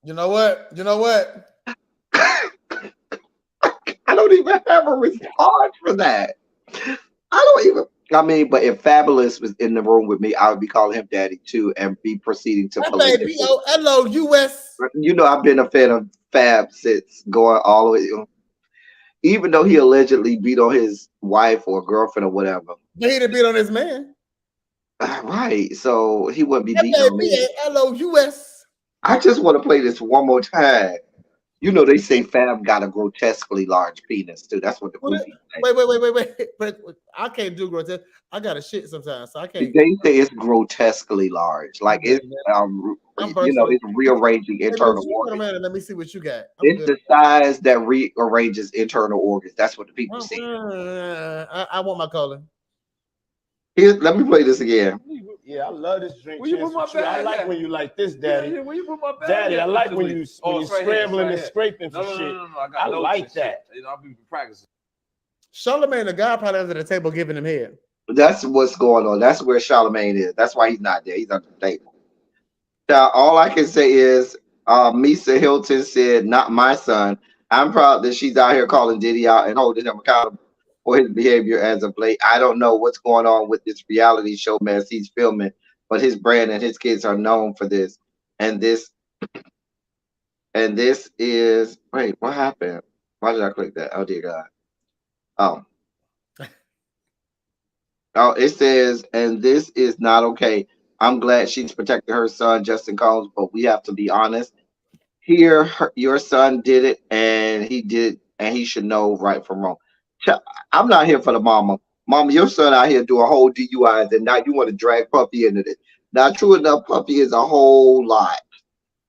D: You know what?
C: I don't even have a response for that. But if Fabulous was in the room with me, I would be calling him Daddy too and be proceeding to
D: L-O-U-S.
C: You know, I've been a fan of Fab since going all the way. Even though he allegedly beat on his wife or girlfriend or whatever.
D: But he didn't beat on his man.
C: Right. So he wouldn't be beating on me.
D: L-O-U-S.
C: I just want to play this one more time. You know, they say Fab got a grotesquely large penis too. That's what the movie
D: Wait. But I can't do grotesque. I got a shit sometimes, so I can't.
C: They say it's grotesquely large. Like it's it's rearranging internal organs.
D: Let me see what you got.
C: It's the size that rearranges internal organs. That's what the people see.
D: I want my color.
C: Here, let me play this again.
F: Yeah, I love this drink.
G: Will you put my bag?
F: I like when you like this, Daddy.
G: Yeah, will you put my bag?
F: Daddy, I like when you scrambling and scraping for shit.
G: No,
F: I like that.
G: You know, I'll be practicing.
D: Charlamagne, the guy probably under the table giving him head.
C: That's what's going on. That's where Charlamagne is. That's why he's not there. He's under the table. Now, all I can say is Misa Hilton said, "Not my son." I'm proud that she's out here calling Diddy out and holding him accountable for his behavior as of late. I don't know what's going on with this reality show mess he's filming but his brand and his kids are known for this. And this is wait, what happened? Why did I click that? Oh dear God. Oh. Oh, it says, and this is not okay. I'm glad she's protecting her son, Justin Combs, but we have to be honest. Here, your son did it, and he should know right from wrong. I'm not here for the mama. Mama, your son out here doing whole DUIs, and now you want to drag Puffy into this. Now, true enough, Puffy is a whole lot.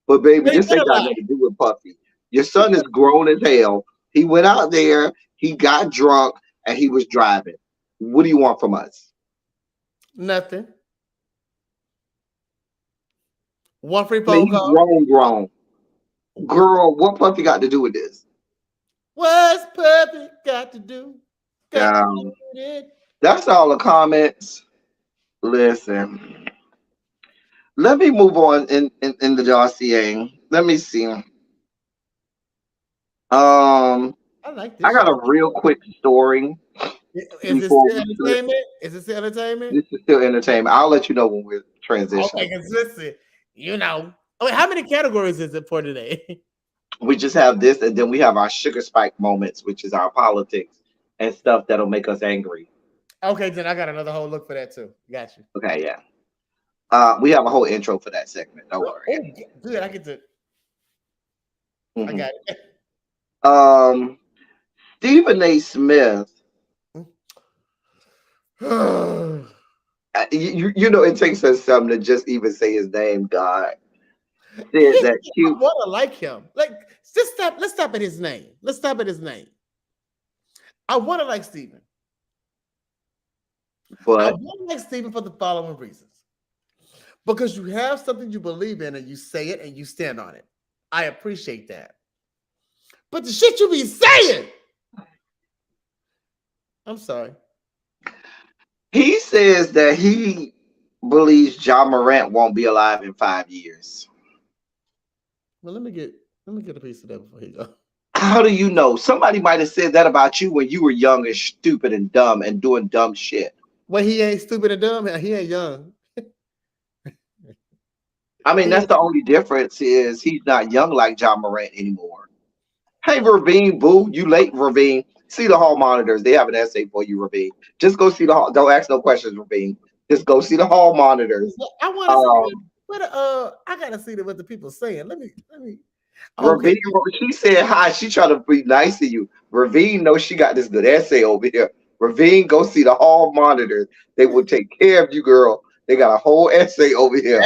C: But baby,
D: They
C: this
D: did
C: ain't
D: a
C: got
D: lot.
C: nothing to do with Puffy. Your son is grown as hell. He went out there, he got drunk, and he was driving. What do you want from us?
D: Nothing. One free
C: I mean,
D: phone
C: he's
D: call.
C: grown. Girl, what Puffy got to do with this?
D: What's Puffy got to do? Got to
C: Um,
D: do with it.
C: that's all the comments. Listen, let me move on in the dossier. Let me see.
D: I like
C: I
D: this
C: got
D: shit.
C: a real quick story
D: Is this
C: before
D: still
C: we flip.
D: entertainment? Is this still entertainment?
C: This is still entertainment. I'll let you know when we're transitioning.
D: Okay, because listen, you know. Oh, wait, how many categories is it for today?
C: We just have this, and then we have our sugar spike moments, which is our politics and stuff that'll make us angry.
D: Okay, then I got another whole look for that too. Got you.
C: Okay, yeah. We have a whole intro for that segment. Don't worry.
D: Oh, good. I get to. I
C: Mhm.
D: got it.
C: Stephen A. Smith.
D: I
C: You know, it takes us something to just even say his name. God said that cute,
D: want to like him. Like, just stop. Let's stop at his name. Let's stop at his name. I want to like Stephen. I
C: but
D: want to like Stephen for the following reasons. Because you have something you believe in and you say it and you stand on it. I appreciate that. But the shit you be saying, I'm sorry.
C: he says that he believes John Morant won't be alive in 5 years.
D: Well, let me get a piece of that before he go.
C: How do you know? Somebody might have said that about you when you were young and stupid and dumb and doing dumb shit.
D: Well, he ain't stupid and dumb. He ain't young.
C: I mean, that's the only difference is he's not young like John Morant anymore. Hey, Ravine, boo, you late, Ravine. See the hall monitors. They have an essay for you, Ravine. Just go see the hall. Don't ask no questions, Ravine. Just go see the hall monitors.
D: I want to see what I gotta see what the people saying. Let me. Okay.
C: Ravine, she said hi. She trying to be nice to you. Ravine knows she got this good essay over here. Ravine, go see the hall monitors. They will take care of you, girl. They got a whole essay over here.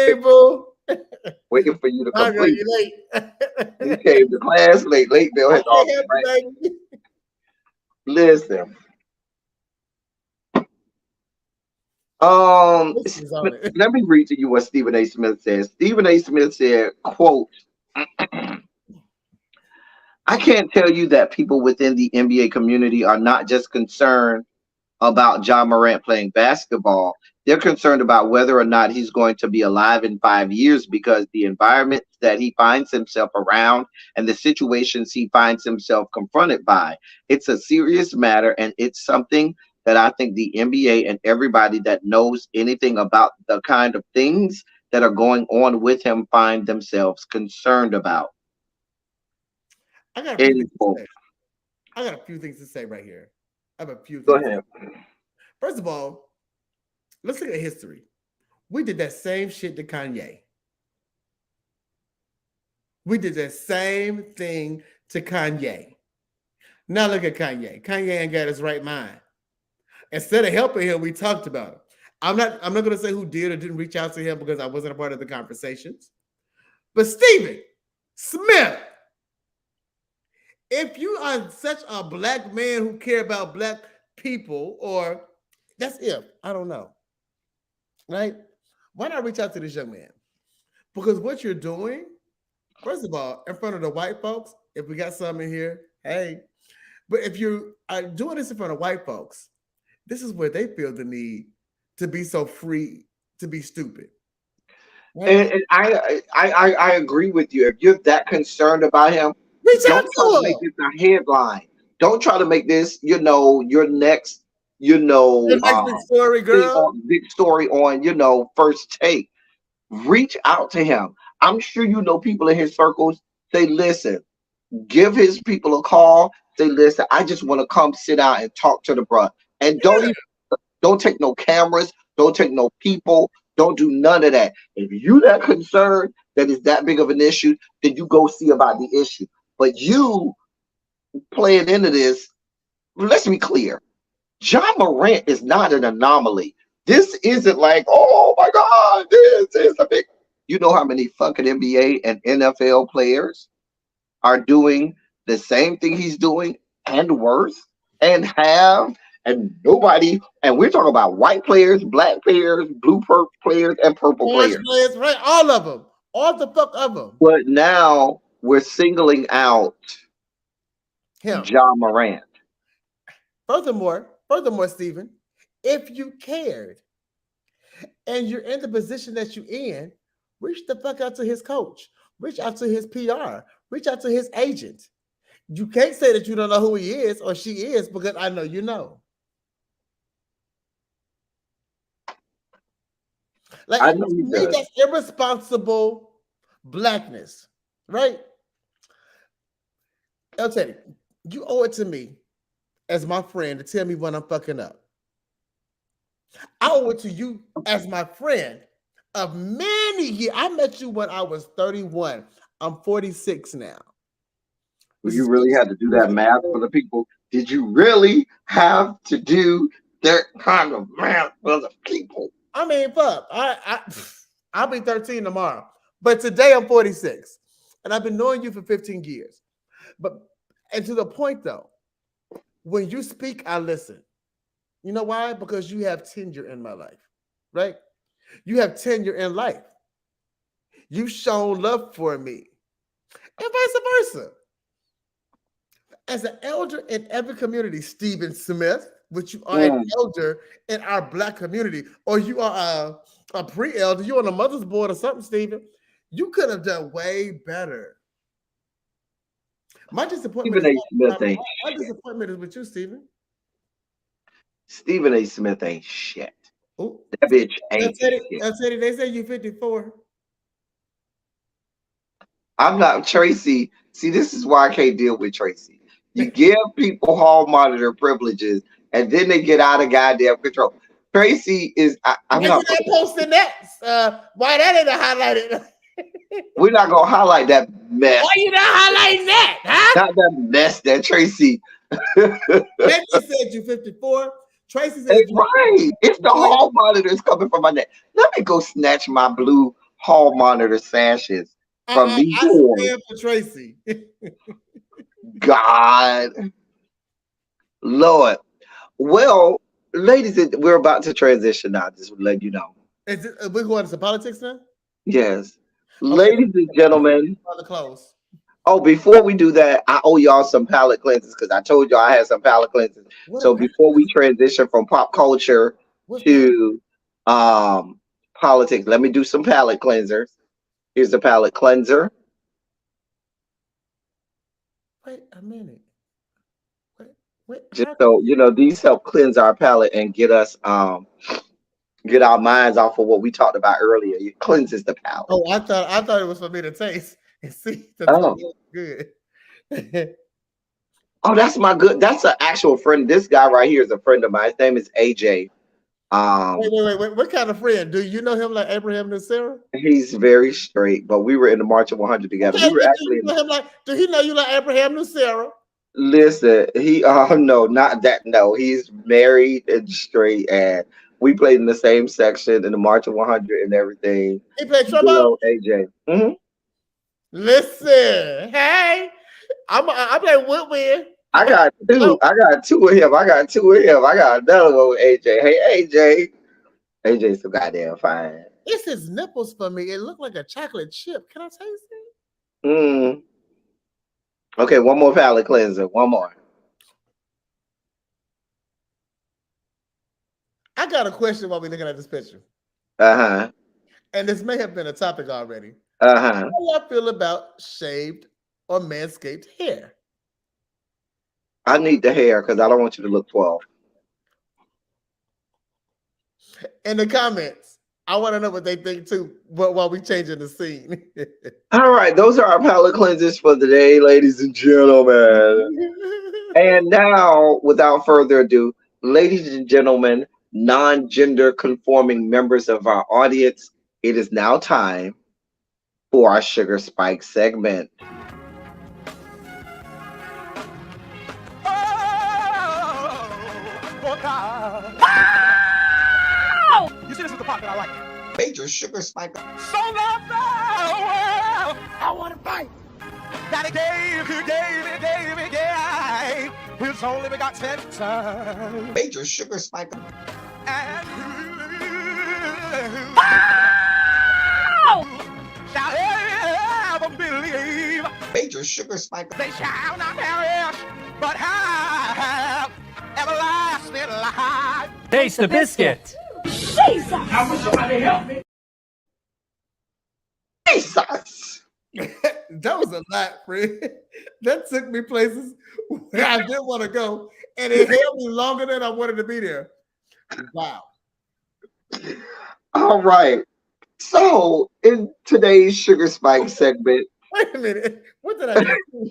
D: People.
C: Waiting for you to complete.
D: You late.
C: You came to class late. Late Bill has office, right? Listen. Let me read to you what Stephen A. Smith says. Stephen A. Smith said, quote, I can't tell you that people within the NBA community are not just concerned about John Morant playing basketball. They're concerned about whether or not he's going to be alive in 5 years because the environment that he finds himself around and the situations he finds himself confronted by. It's a serious matter, and it's something that I think the NBA and everybody that knows anything about the kind of things that are going on with him find themselves concerned about.
D: I got a few things to say right here. I have a few things.
C: Go ahead.
D: First of all, let's look at history. We did that same shit to Kanye. We did that same thing to Kanye. Now look at Kanye. Kanye ain't got his right mind. Instead of helping him, we talked about him. I'm not going to say who did or didn't reach out to him because I wasn't a part of the conversations. But Stephen Smith, if you are such a black man who care about black people, or that's if, I don't know, right? Why not reach out to this young man? Because what you're doing, first of all, in front of the white folks, if we got some in here, hey, but if you are doing this in front of white folks, this is where they feel the need to be so free to be stupid.
C: Right? And I agree with you. If you're that concerned about him, don't try to make this a headline. Don't try to make this, your next you know,
D: The next big story, girl.
C: big story on, you know, First Take. Reach out to him. I'm sure you know people in his circles. Say, listen, give his people a call. Say, listen, I just want to come sit down and talk to the bruh. And don't take no cameras. Don't take no people. Don't do none of that. If you that concerned that is that big of an issue, then you go see about the issue. But you playing into this, let's be clear. John Morant is not an anomaly. This isn't like, oh my God, this is a big. You know how many fucking NBA and NFL players are doing the same thing he's doing and worse and have, and nobody, and we're talking about white players, black players, blue players, and purple
D: Orange
C: players.
D: players, right? All of them. All the fuck of them.
C: But now we're singling out
D: Him.
C: John Morant.
D: Furthermore, Stephen, if you cared and you're in the position that you're in, reach the fuck out to his coach, reach out to his PR, reach out to his agent. You can't say that you don't know who he is or she is because I know you know. Like,
C: I know
D: to
C: he
D: me,
C: does.
D: that's irresponsible blackness, right? I'll tell you, you owe it to me as my friend to tell me when I'm fucking up. I owe it to you as my friend of many years. I met you when I was 31. I'm 46 now.
C: You really had to do that math for the people. Did you really have to do that kind of math for the people?
D: I mean, fuck. I'll be 13 tomorrow. But today I'm 46. And I've been knowing you for 15 years. And to the point though, when you speak, I listen. You know why? Because you have tenure in my life, right? You have tenure in life. You've shown love for me, and vice versa. As an elder in every community, Stephen Smith, which you are an elder in our black community, or you are a pre-elder, you're on a mother's board or something, Stephen, you could have done way better. My disappointment is with you, Stephen.
C: Stephen A. Smith ain't shit.
D: Ooh.
C: That bitch ain't shit.
D: They say you 54.
C: I'm not Tracy. See, this is why I can't deal with Tracy. You give people hall monitor privileges, and then they get out of goddamn control. Tracy is. I'm not
D: posting that. Why that ain't highlighted?
C: We're not gonna highlight that mess.
D: Why you not highlighting that? Huh?
C: Not that mess that Tracy.
D: Tracy said you 54. Tracy said
C: it's right. It's the hall monitors coming from my neck. Let me go snatch my blue hall monitor sashes from these doors.
D: I stand for Tracy.
C: God, Lord. Well, ladies, we're about to transition now. Just to let you know.
D: We're going to politics now?
C: Yes. Okay. Ladies and gentlemen.
D: Close.
C: Oh, before we do that, I owe y'all some palate cleanses because I told y'all I had some palate cleanses. So before we transition from pop culture to politics, let me do some palate cleansers. Here's the palate cleanser.
D: Wait a minute.
C: Just so you know, these help cleanse our palate and get us get our minds off of what we talked about earlier. It cleanses the palate.
D: Oh, I thought it was for me to taste and see. Good.
C: Oh, that's my good. That's an actual friend. This guy right here is a friend of mine. His name is AJ.
D: Wait. What kind of friend? Do you know him like Abraham and Sarah?
C: He's very straight, but we were in the March of 100 together.
D: Okay,
C: we were actually.
D: Do he know you like Abraham and Sarah?
C: Listen, no, not that. No, he's married and straight, and we played in the same section in the March of 100 and everything.
D: He played trombone.
C: AJ. Mm-hmm.
D: Listen, hey, I play woodwind.
C: I got two. I got two of him. I got another one with AJ. Hey, AJ. AJ's so goddamn fine.
D: It's his nipples for me. It looked like a chocolate chip. Can I taste it?
C: Okay, one more palate cleanser. One more.
D: I got a question while we're looking at this picture.
C: And
D: this may have been a topic already.
C: How
D: do y'all feel about shaved or manscaped hair?
C: I need the hair because I don't want you to look 12.
D: in the comments. I want to know what they think too, but while we changing the scene.
C: All right, those are our palate cleansers for the day, ladies and gentlemen. And now, without further ado, ladies and gentlemen, non-gender conforming members of our audience, it is now time for our Sugar Spike segment.
F: You see, this is the part that I like.
B: Major sugar spike.
F: So love now, I want to fight. That he gave his only begotten son.
B: Major sugar spike.
F: And shall ever believe
B: Major sugar spike.
F: they shall not perish, but have everlasting life.
H: Taste the biscuit.
C: Jesus!
D: That was a lot, friend. That took me places where I didn't want to go, and it held me longer than I wanted to be there. Wow.
C: All right. So, in today's Sugar Spike segment,
D: Wait a minute. What did I do?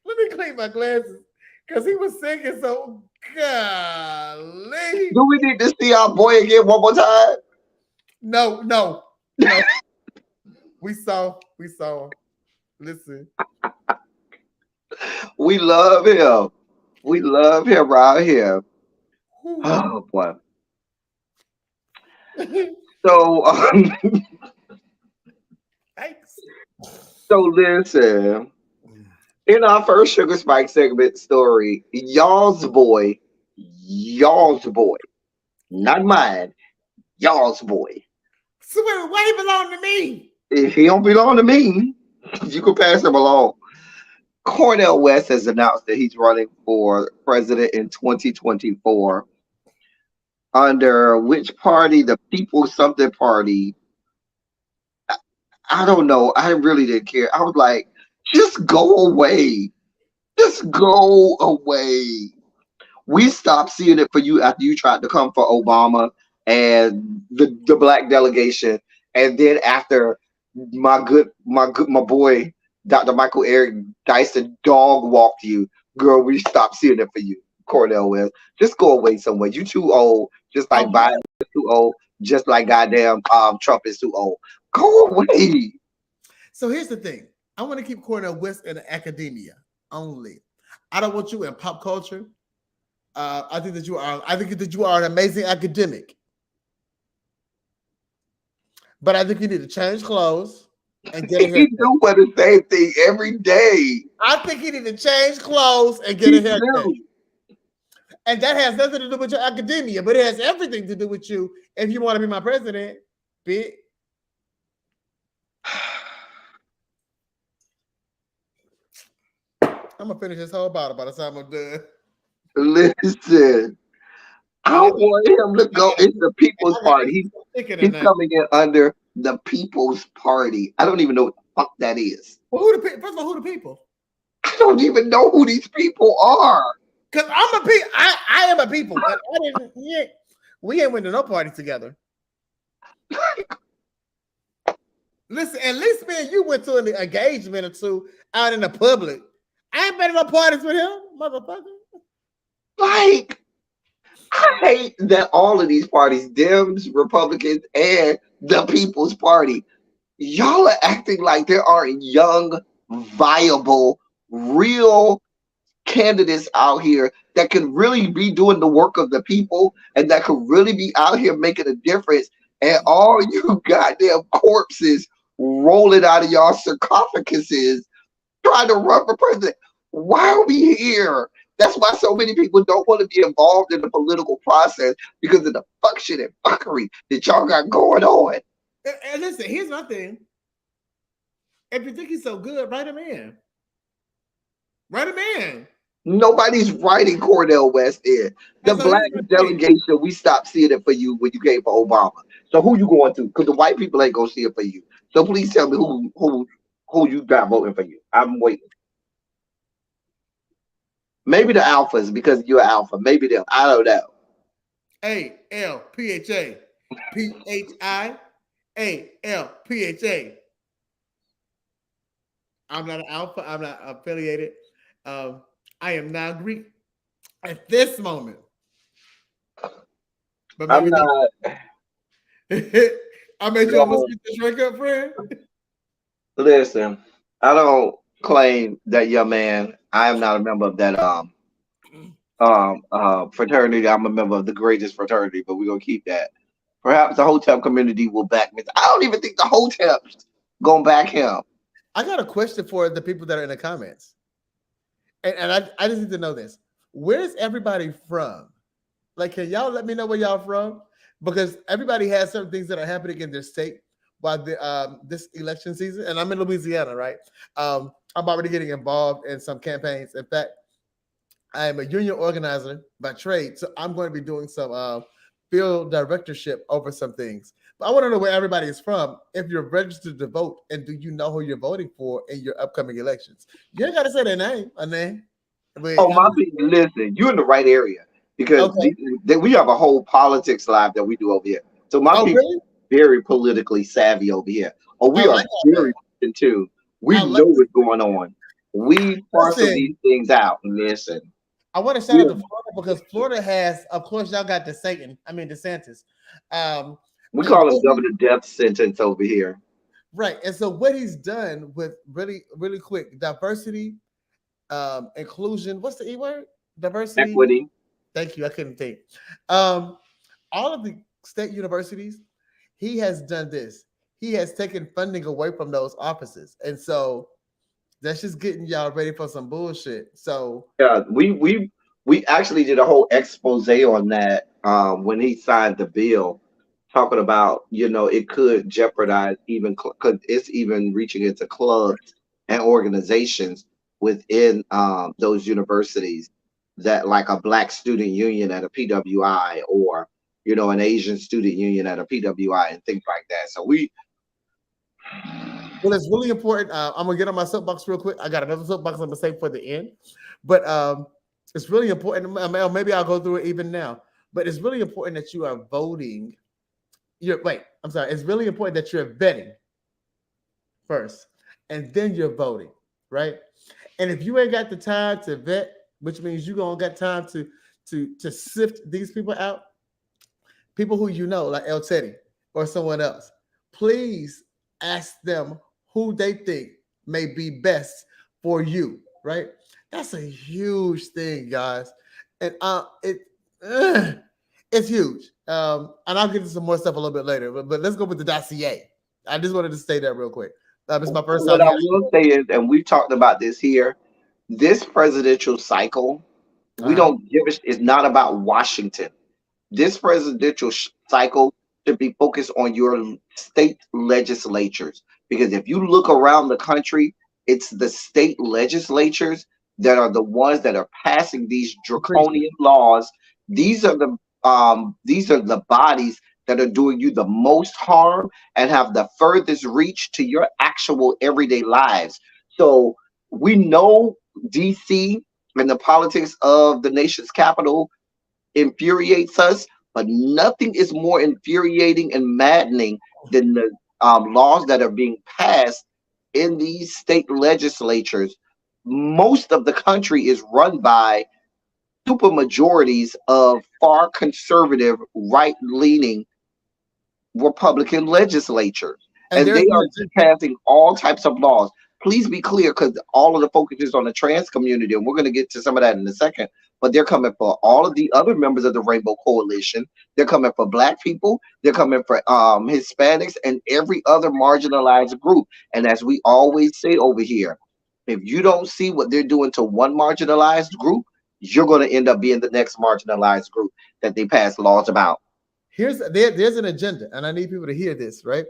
D: Let me clean my glasses because he was singing so golly.
C: do we need to see our boy again one more time?
D: No. We saw. Listen.
C: We love him. We love him right here. Oh boy. So,
D: Thanks.
C: so listen. In our first Sugar Spike segment story, y'all's boy, not mine, y'all's boy.
D: So why he belong to me?
C: If he don't belong to me, you can pass him along. Cornel West has announced that he's running for president in 2024. Under which party? The People's Something Party. I don't know. I really didn't care. I was like, just go away. Just go away. We stopped seeing it for you after you tried to come for Obama and the black delegation. And then after my boy, Dr. Michael Eric Dyson dog walked you, girl, we stopped seeing it for you. Cornel West, just go away somewhere. You too old, just like Biden is too old, just like goddamn Trump is too old. Go away.
D: So here's the thing. I want to keep Cornel West in academia only. I don't want you in pop culture. I think that you are an amazing academic. But I think you need to change clothes and get a haircut.
C: He do for the same thing every day.
D: I think you need to change clothes and get a haircut. And that has nothing to do with your academia, but it has everything to do with you if you want to be my president, bitch. I'm gonna finish this whole bottle by the time I'm done.
C: Listen, I want him to go. It's the People's Party. He's coming in under the People's Party. I don't even know what the fuck that is.
D: Well, first of all, who the people?
C: I don't even know who these people are.
D: Cause I am a people, but we ain't went to no party together. Listen, at least me and you went to an engagement or two out in the public. I ain't been to no parties with him, motherfucker.
C: Like, I hate that all of these parties, Dems, Republicans, and the People's Party, y'all are acting like there are young, viable, real candidates out here that can really be doing the work of the people and that could really be out here making a difference. And all you goddamn corpses rolling out of y'all sarcophaguses trying to run for president. Why are we here? That's why so many people don't want to be involved in the political process, because of the fuck shit and fuckery that y'all got going on.
D: And listen, here's my thing. If you think he's so good, write him in. Write him in.
C: Nobody's writing Cornel West in. The black delegation, we stopped seeing it for you when you came for Obama. So who you going to? Because the white people ain't gonna see it for you. So please tell me who you got voting for you. I'm waiting. Maybe the alphas, because you're an alpha. Maybe them. I don't know.
D: ALPHA. PHIALPHA. I'm not an alpha. I'm not affiliated. I am now Greek at this moment. But
C: I'm
D: maybe
C: not.
D: I made you almost
C: No,
D: get this drink up, friend.
C: listen, I don't claim that young man. I am not a member of that fraternity. I'm a member of the greatest fraternity, but we're gonna keep that. Perhaps the hotel community will back me. I don't even think the hotel's gonna back him.
D: I got a question for the people that are in the comments. And I just need to know this. Where's everybody from? Like, can y'all let me know where y'all from? Because everybody has certain things that are happening in their state while this election season. And I'm in Louisiana, right? I'm already getting involved in some campaigns. In fact, I am a union organizer by trade, so I'm going to be doing some field directorship over some things. But I want to know where everybody is from, if you're registered to vote, and do you know who you're voting for in your upcoming elections? You ain't got to say their name, a name. But
C: Oh, my people, listen, you're in the right area because
D: okay.
C: we have a whole politics live that we do over here. So my
D: Oh,
C: people
D: really?
C: very politically savvy over here. Oh,
D: I
C: we are
D: like all
C: very
D: that.
C: into.
D: I
C: We
D: like
C: know what's going on. We parcel these
D: Listen,
C: things out. Listen,
D: I want to shout
C: we
D: out
C: are,
D: to Florida because Florida has, of course, y'all got DeSantis. Um,
C: we
D: and
C: call him
D: what he,
C: governor death sentence over here.
D: right. And so what he's done with really quick diversity, inclusion. What's the E word? Diversity.
C: Equity.
D: Thank you. I couldn't think. Um, all of the state universities, he has done this. He has taken funding away from those offices, and so that's just getting y'all ready for some bullshit. So
C: Yeah, we actually did a whole expose on that when he signed the bill, talking about it could jeopardize even because it's even reaching into clubs and organizations within those universities that like a black student union at a PWI or an Asian student union at a PWI and things like that. So we
D: well, it's really important. I'm gonna get on my soapbox real quick. I got another soapbox I'm gonna save for the end, but it's really important. Maybe I'll go through it even now. But it's really important that you are voting. I'm sorry. It's really important that you're vetting first, and then you're voting, right? And if you ain't got the time to vet, which means you gonna get time to sift these people out, people who you know, like El Teddy or someone else, please ask them who they think may be best for you, right? That's a huge thing, guys. And it's huge. And I'll get into some more stuff a little bit later, but let's go with the dossier. I just wanted to say that real quick. It's my first
C: what
D: time
C: I
D: here.
C: will say is, and we've talked about this here, this presidential cycle, we
D: Uh-huh.
C: don't give it's not about Washington. This presidential cycle should be focused on your state legislatures because if you look around the country, it's the state legislatures that are the ones that are passing these
D: You preaching.
C: draconian laws. These are the bodies that are doing you the most harm and have the furthest reach to your actual everyday lives. So we know DC and the politics of the nation's capital infuriates us, but nothing is more infuriating and maddening than the laws that are being passed in these state legislatures. Most of the country is run by super majorities of far conservative, right leaning Republican legislatures,
D: And
C: and
D: there's
C: they
D: an
C: are
D: agenda.
C: passing all types of laws. Please be clear, because all of the focus is on the trans community, and we're going to get to some of that in a second. But they're coming for all of the other members of the Rainbow Coalition. They're coming for Black people. They're coming for Hispanics and every other marginalized group. And as we always say over here, if you don't see what they're doing to one marginalized group, you're going to end up being the next marginalized group that they pass laws about.
D: There's an agenda, and I need people to hear this, right?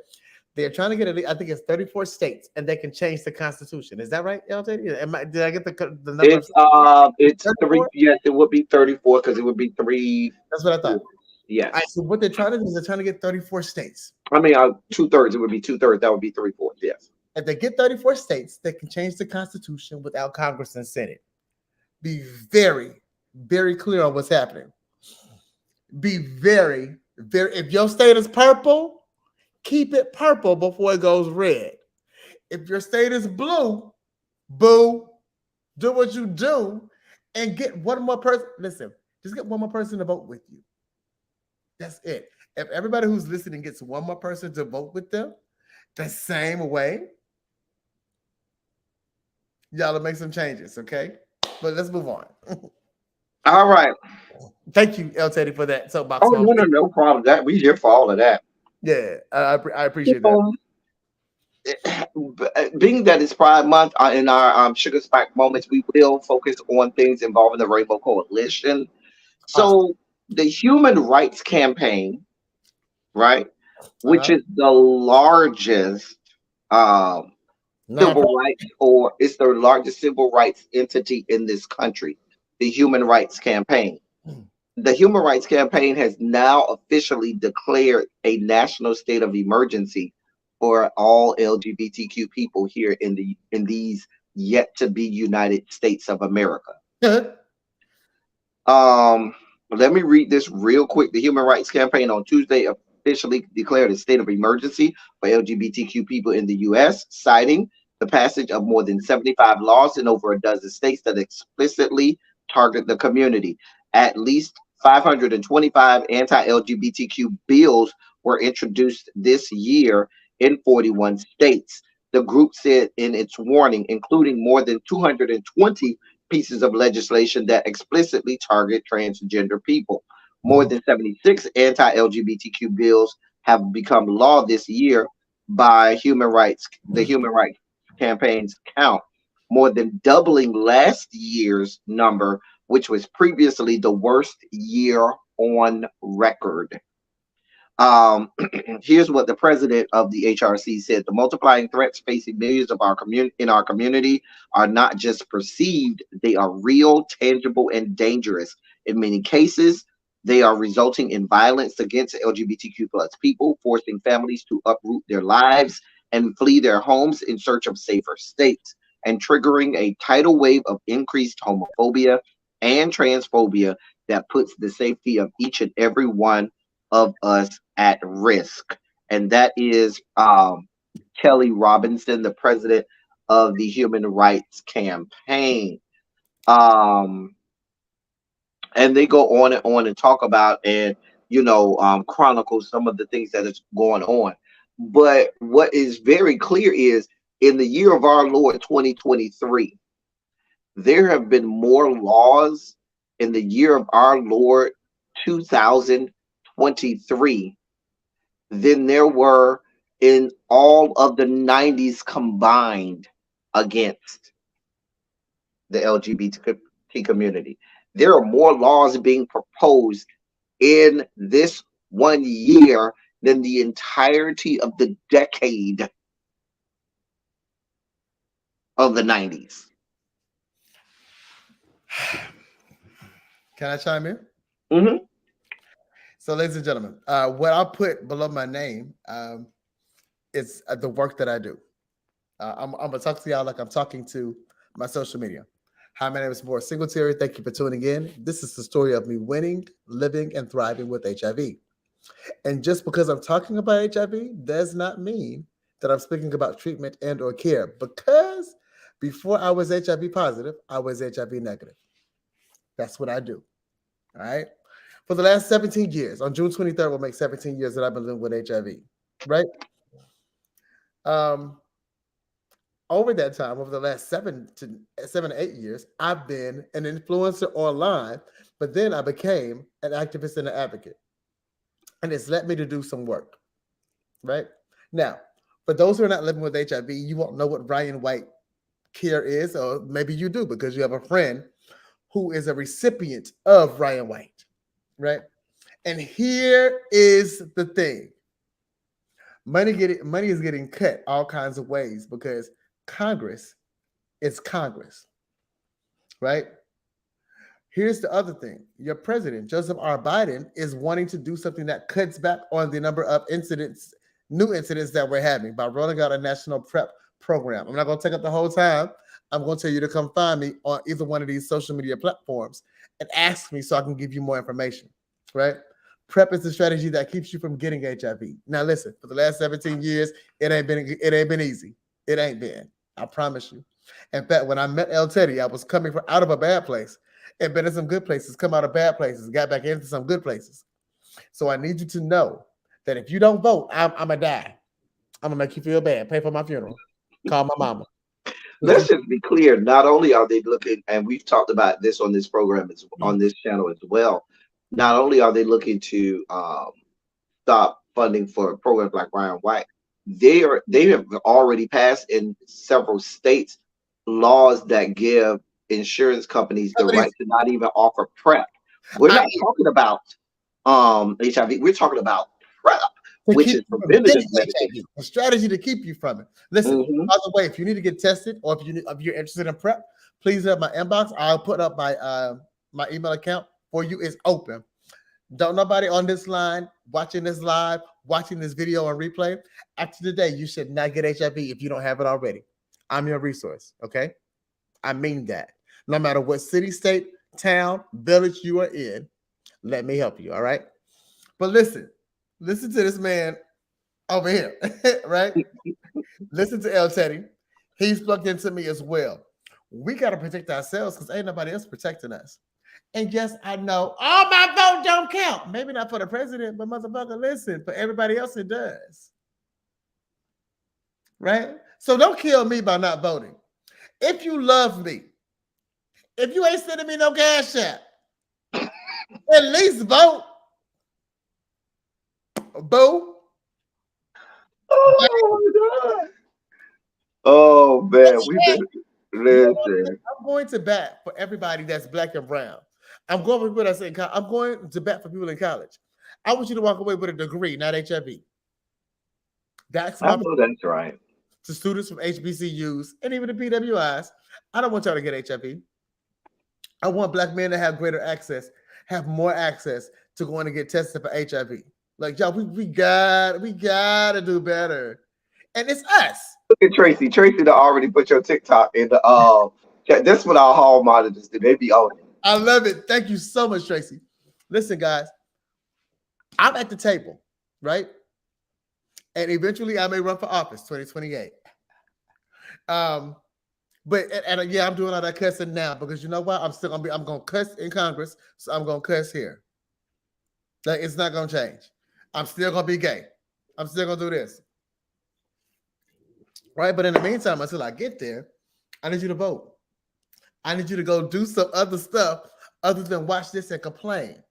D: They're trying to get I think it's 34 states, and they can change the Constitution. Is that right, LJ? Did I get the number of
C: It's three.
D: 34?
C: Yes, it would be 34 because it would be three.
D: That's what I thought. All right,
C: Yes,
D: so what they're trying to do is they're trying to get 34 states.
C: I mean 2/3. It would be 2/3. That would be 3/4. Yes.
D: If they get 34 states, they can change the Constitution without Congress and Senate. Be very, very clear on what's happening. be very, very. If your state is purple, keep it purple before it goes red. If your state is blue, boo, do what you do and get one more person. Listen, just get one more person to vote with you. That's it. If everybody who's listening gets one more person to vote with them the same way, y'all will make some changes, okay? But let's move on.
C: All right.
D: Thank you, El Teddy, for that soapbox.
C: Oh, no problem. That we here for all of that.
D: Yeah, I appreciate that.
C: Being that it's Pride Month, in our Sugar Spike moments, we will focus on things involving the Rainbow Coalition. So the Human Rights Campaign, right, which is the largest civil rights, or it's the largest civil rights entity in this country, the Human Rights Campaign. The Human Rights Campaign has now officially declared a national state of emergency for all LGBTQ people here in these yet to be United States of America. Let me read this real quick. The Human Rights Campaign on Tuesday officially declared a state of emergency for LGBTQ people in the U.S., citing the passage of more than 75 laws in over a dozen states that explicitly target the community. At least 525 anti-LGBTQ bills were introduced this year in 41 states. The group said in its warning, including more than 220 pieces of legislation that explicitly target transgender people. More than 76 anti-LGBTQ bills have become law this year by the Human Rights Campaign's count, more than doubling last year's number, which was previously the worst year on record. Here's what the president of the HRC said: the multiplying threats facing millions of our community are not just perceived, they are real, tangible, and dangerous. In many cases, they are resulting in violence against LGBTQ plus people, forcing families to uproot their lives and flee their homes in search of safer states, and triggering a tidal wave of increased homophobia and transphobia that puts the safety of each and every one of us at risk. And that is Kelly Robinson, the president of the Human Rights Campaign. And they go on and talk about and chronicle some of the things that is going on. But what is very clear is, in the year of our Lord 2023, there have been more laws in the year of our Lord 2023 than there were in all of the 90s combined against the LGBT community. There are more laws being proposed in this 1 year than the entirety of the decade of the 90s.
D: Can I chime in?
C: Mm-hmm.
D: So, ladies and gentlemen, what I put below my name is the work that I do. I'm going to talk to y'all like I'm talking to my social media. Hi, my name is Morris Singletary. Thank you for tuning in. This is the story of me winning, living, and thriving with HIV. And just because I'm talking about HIV does not mean that I'm speaking about treatment and or care, because before I was HIV positive, I was HIV negative. That's what I do. All right. For the last 17 years, on June 23rd, will make 17 years that I've been living with HIV. Right. Over that time, over the last 7 to 8 years, I've been an influencer online, but then I became an activist and an advocate. And it's led me to do some work. Right. Now, for those who are not living with HIV, you won't know what Ryan White care is, or maybe you do because you have a friend who is a recipient of Ryan White, right? And here is the thing. Money is getting cut all kinds of ways because Congress is Congress, right? Here's the other thing. Your president, Joseph R. Biden, is wanting to do something that cuts back on the number of new incidents that we're having by rolling out a national PrEP program. I'm not going to take up the whole time. I'm going to tell you to come find me on either one of these social media platforms and ask me so I can give you more information, right? PrEP is the strategy that keeps you from getting HIV. Now, listen, for the last 17 years, it ain't been easy. It ain't been. I promise you. In fact, when I met El Teddy, I was coming out of a bad place and been in some good places, come out of bad places, got back into some good places. So I need you to know that if you don't vote, I'm gonna die. I'm gonna make you feel bad. Pay for my funeral. Call my mama.
C: Let's just be clear. Not only are they looking, and we've talked about this on this program, on this channel as well. Not only are they looking to stop funding for programs like Ryan White, they have already passed in several states laws that give insurance companies the right to not even offer PrEP. We're not talking about HIV. We're talking about PrEP, which is preventative medication.
D: A strategy to keep you from it. Listen, by the way, if you need to get tested or if you're interested in PrEP, please hit my inbox. I'll put up my my email account for you. It's open. Don't nobody on this line watching this live, watching this video on replay. After today, you should not get HIV if you don't have it already. I'm your resource. Okay, I mean that. No matter what city, state, town, village you are in, let me help you. All right. But listen to this man over here, right? Listen to El Teddy. He's plugged into me as well. We got to protect ourselves because ain't nobody else protecting us. And yes, I know all my vote don't count. Maybe not for the president, but motherfucker, listen, for everybody else it does. Right? So don't kill me by not voting. If you love me, if you ain't sending me no CashApp, at least vote. Boo.
C: Oh my God. Oh man, listen.
D: I'm going to bat for everybody that's black and brown. I'm going with what I say. I'm going to bat for people in college. I want you to walk away with a degree, not HIV. That's
C: right.
D: To students from HBCUs and even the PWIs, I don't want y'all to get HIV. I want black men to have greater access, have more access to going to get tested for HIV. Like y'all, we gotta do better, and it's us.
C: Look at Tracy. Tracy already put your TikTok in the This is what our hall monitors do. They be on it.
D: I love it. Thank you so much, Tracy. Listen, guys, I'm at the table, right? And eventually I may run for office 2028. But yeah, I'm doing all that cussing now because you know what? I'm gonna cuss in Congress, so I'm gonna cuss here. Like it's not gonna change. I'm still gonna be gay. I'm still gonna do this. Right? But in the meantime, until I get there, I need you to vote. I need you to go do some other stuff other than watch this and complain.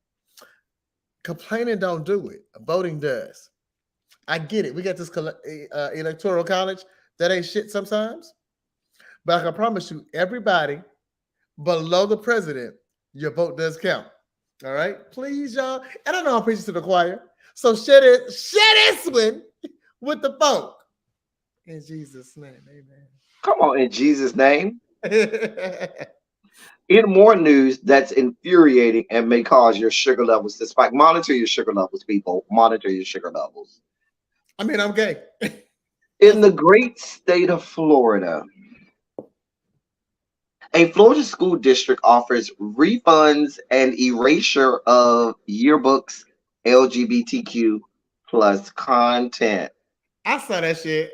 D: Complaining don't do it. Voting does. I get it. We got this electoral college that ain't shit sometimes. But I can promise you, everybody below the president, your vote does count. All right? Please, y'all. And I know I'm preaching to the choir. So share this one with the folk. In Jesus' name, amen.
C: Come on, in Jesus' name. In more news that's infuriating and may cause your sugar levels to spike. Monitor your sugar levels, people. Monitor your sugar levels.
D: I mean, I'm gay.
C: In the great state of Florida, a Florida school district offers refunds and erasure of yearbooks, LGBTQ plus content.
D: I saw that shit.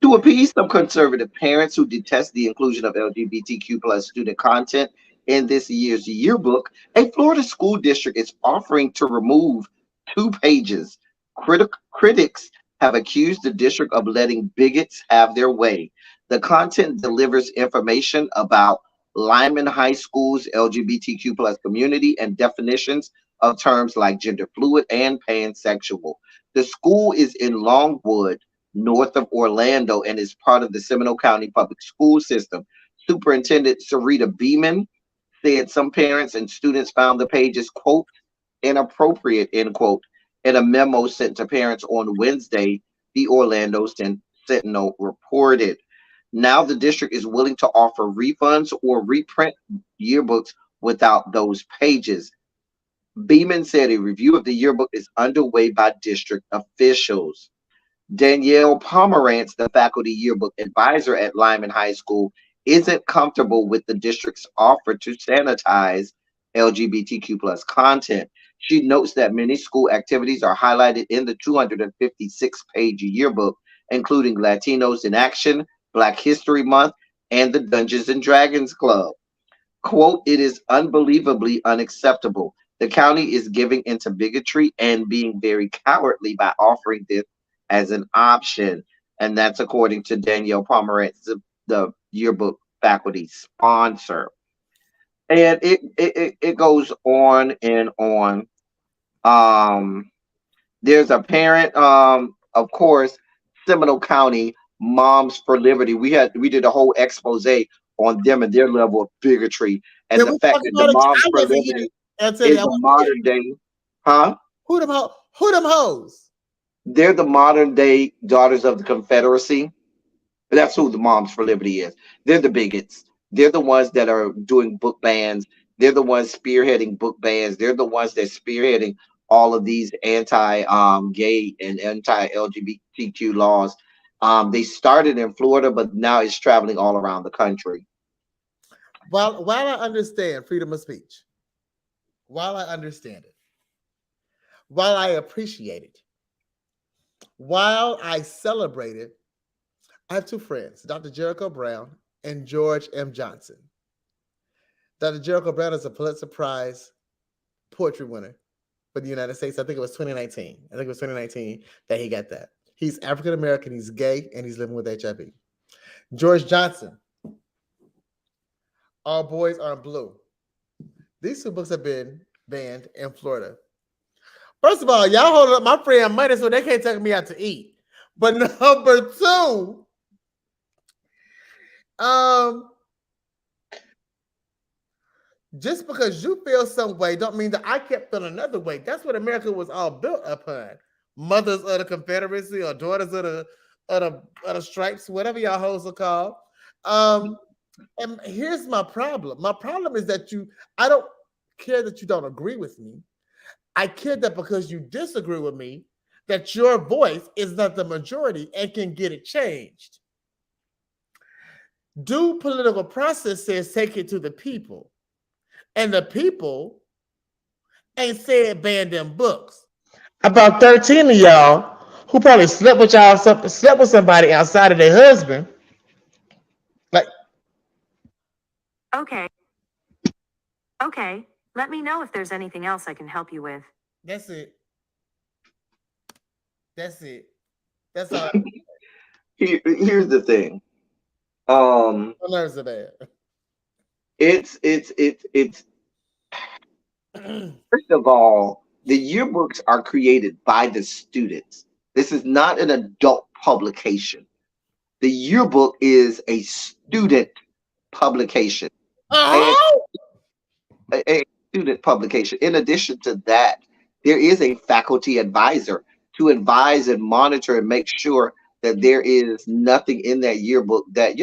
C: To appease some conservative parents who detest the inclusion of LGBTQ plus student content in this year's yearbook, a Florida school district is offering to remove 2 pages. Critics have accused the district of letting bigots have their way. The content delivers information about Lyman High School's LGBTQ plus community and definitions of terms like gender fluid and pansexual. The school is in Longwood, north of Orlando, and is part of the Seminole County Public School System. Superintendent Sarita Beeman said some parents and students found the pages, quote, inappropriate, end quote, in a memo sent to parents on Wednesday, the Orlando Sentinel reported. Now the district is willing to offer refunds or reprint yearbooks without those pages. Beeman said a review of the yearbook is underway by district officials. Danielle Pomerantz, the faculty yearbook advisor at Lyman High School, isn't comfortable with the district's offer to sanitize LGBTQ plus content. She notes that many school activities are highlighted in the 256-page yearbook, including Latinos in Action, Black History Month, and the Dungeons and Dragons Club. Quote, it is unbelievably unacceptable. The county is giving into bigotry and being very cowardly by offering this as an option. And that's according to Danielle Pomerantz, the yearbook faculty sponsor. And it goes on and on. There's a parent, of course, Seminole County Moms for Liberty. We did a whole expose on them and their level of bigotry, and
D: Can
C: the
D: we
C: fact
D: talk
C: that the
D: about it?
C: Moms
D: I
C: for
D: wasn't here.
C: Liberty
D: I'll tell you,
C: is
D: I
C: a
D: wasn't here.
C: modern day, huh?
D: Who them hoes?
C: They're the modern day Daughters of the Confederacy. That's who the Moms for Liberty is. They're the bigots. They're the ones that are doing book bans. They're the ones spearheading book bans. They're the ones that spearheading all of these anti-gay and anti-LGBTQ laws. They started in Florida, but now it's traveling all around the country.
D: While I understand freedom of speech, while I understand it, while I appreciate it, while I celebrate it, I have two friends, Dr. Jericho Brown and George M. Johnson. Dr. Jericho Brown is a Pulitzer Prize poetry winner for the United States. I think it was 2019. I think it was 2019 that he got that. He's African American, he's gay, and he's living with HIV. George Johnson, All Boys Are Blue. These two books have been banned in Florida. First of all, y'all hold up my friend money so they can't take me out to eat. But number two, just because you feel some way don't mean that I kept feeling another way. That's what America was all built upon. Mothers of the Confederacy or daughters of the stripes, whatever y'all hoes are called. And here's my problem. My problem is that I don't care that you don't agree with me. I care that because you disagree with me, that your voice is not the majority and can get it changed. Due political process says take it to the people. And the people ain't said ban them books. About 13 of y'all who probably slept with somebody outside of their husband. Like,
H: Okay. Let me know if there's anything else I can help you with.
D: That's it. That's all.
C: Here's the thing.
D: Nerves are bad.
C: It's first of all, the yearbooks are created by the students. This is not an adult publication. The yearbook is a student publication.
D: Uh-huh.
C: A student publication. In addition to that, there is a faculty advisor to advise and monitor and make sure that there is nothing in that yearbook that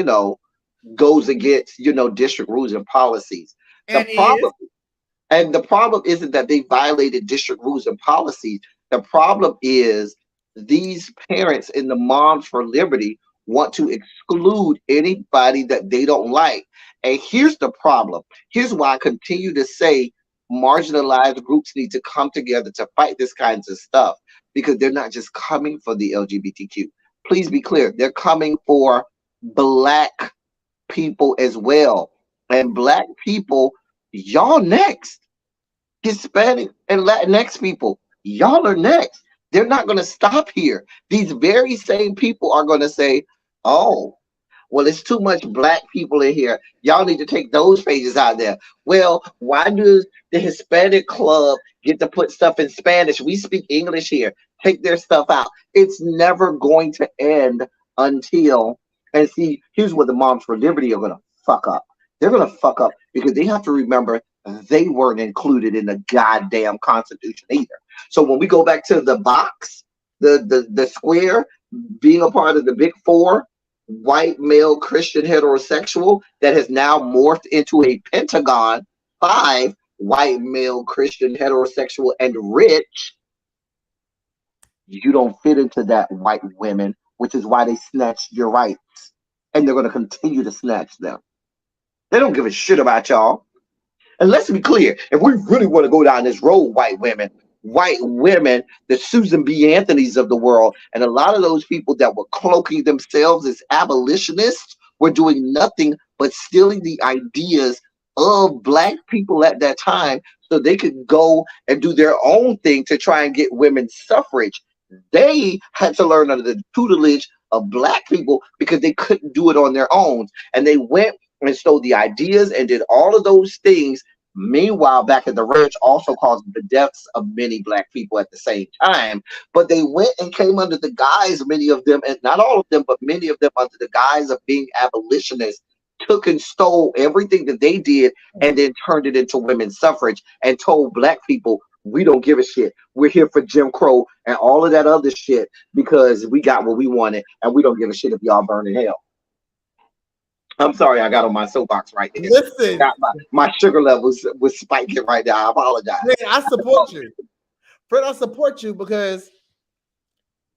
C: goes against district rules and policies. The problem isn't that they violated district rules and policies. The problem is these parents in the Moms for Liberty want to exclude anybody that they don't like. And here's the problem. Here's why I continue to say marginalized groups need to come together to fight this kinds of stuff, because they're not just coming for the LGBTQ. Please be clear. They're coming for Black people as well. And Black people, y'all next. Hispanic and Latinx people, y'all are next. They're not going to stop here. These very same people are going to say, oh, well, it's too much Black people in here. Y'all need to take those pages out there. Well, why does the Hispanic club get to put stuff in Spanish? We speak English here. Take their stuff out. It's never going to end until, and see, here's what the Moms for Liberty are going to fuck up. They're going to fuck up because they have to remember they weren't included in the goddamn Constitution either. So when we go back to the box, the square, being a part of the big four, white male Christian heterosexual, that has now morphed into a pentagon, 5 white male Christian heterosexual and rich, you don't fit into that, white women, which is why they snatched your rights. And they're going to continue to snatch them. They don't give a shit about y'all. And let's be clear, if we really want to go down this road, white women, the Susan B. Anthony's of the world, and a lot of those people that were cloaking themselves as abolitionists were doing nothing but stealing the ideas of black people at that time so they could go and do their own thing to try and get women's suffrage. They had to learn under the tutelage of black people because they couldn't do it on their own. And they went and stole the ideas and did all of those things. Meanwhile, back at the ranch, also caused the deaths of many black people at the same time. But they went and came under the guise, many of them, and not all of them, but many of them under the guise of being abolitionists, took and stole everything that they did and then turned it into women's suffrage and told black people, we don't give a shit. We're here for Jim Crow and all of that other shit because we got what we wanted and we don't give a shit if y'all burn in hell. I'm sorry, I got on my soapbox right there.
D: Listen,
C: my sugar levels was spiking right now. I apologize.
D: Man, I support you. Fred, I support you because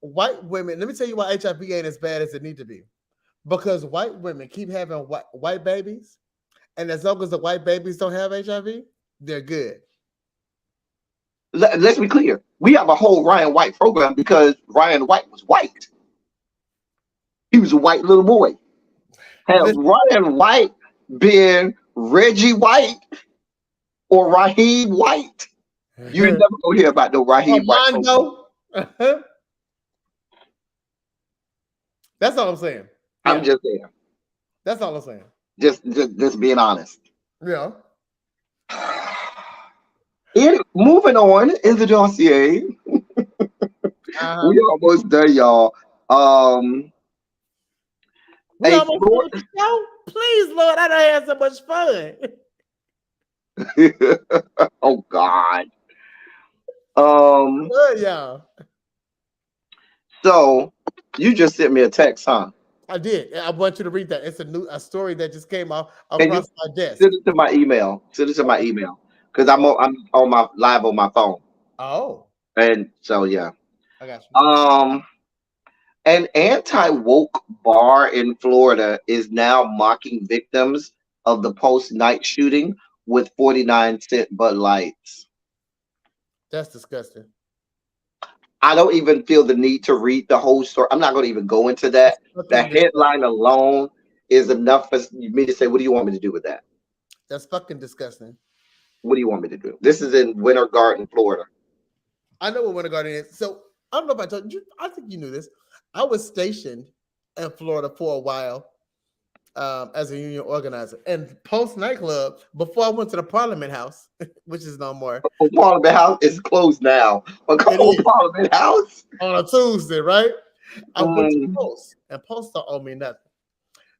D: white women, let me tell you why HIV ain't as bad as it need to be. Because white women keep having white babies, and as long as the white babies don't have HIV, they're good.
C: Let's be clear. We have a whole Ryan White program because Ryan White was white. He was a white little boy. Had Ryan White been Reggie White or Raheem White, you never go hear about no Raheem White.
D: That's all I'm saying.
C: Yeah. I'm just saying.
D: That's all I'm saying.
C: Just being honest.
D: Yeah.
C: Moving on in the dossier. We almost done, y'all.
D: We almost done the show? Please, Lord, I done had so much fun.
C: Oh God.
D: Good, y'all.
C: So you just sent me a text, huh?
D: I did. I want you to read that. It's a story that just came out across my desk.
C: Send it to my email. Send it to my email because I'm on my live on my phone.
D: Oh.
C: And so yeah.
D: I got you.
C: An anti-woke bar in Florida is now mocking victims of the post-night shooting with 49-cent Bud Lights.
D: That's disgusting.
C: I don't even feel the need to read the whole story. I'm not going to even go into that. The headline alone is enough for me to say, what do you want me to do with that?
D: That's fucking disgusting.
C: What do you want me to do? This is in Winter Garden, Florida.
D: I know what Winter Garden is. So I don't know if I told you. I think you knew this. I was stationed in Florida for a while as a union organizer. And post nightclub, before I went to the Parliament House, which is no more.
C: Parliament House is closed now. Parliament House
D: on a Tuesday, right? I went to Post, and Post don't owe me nothing.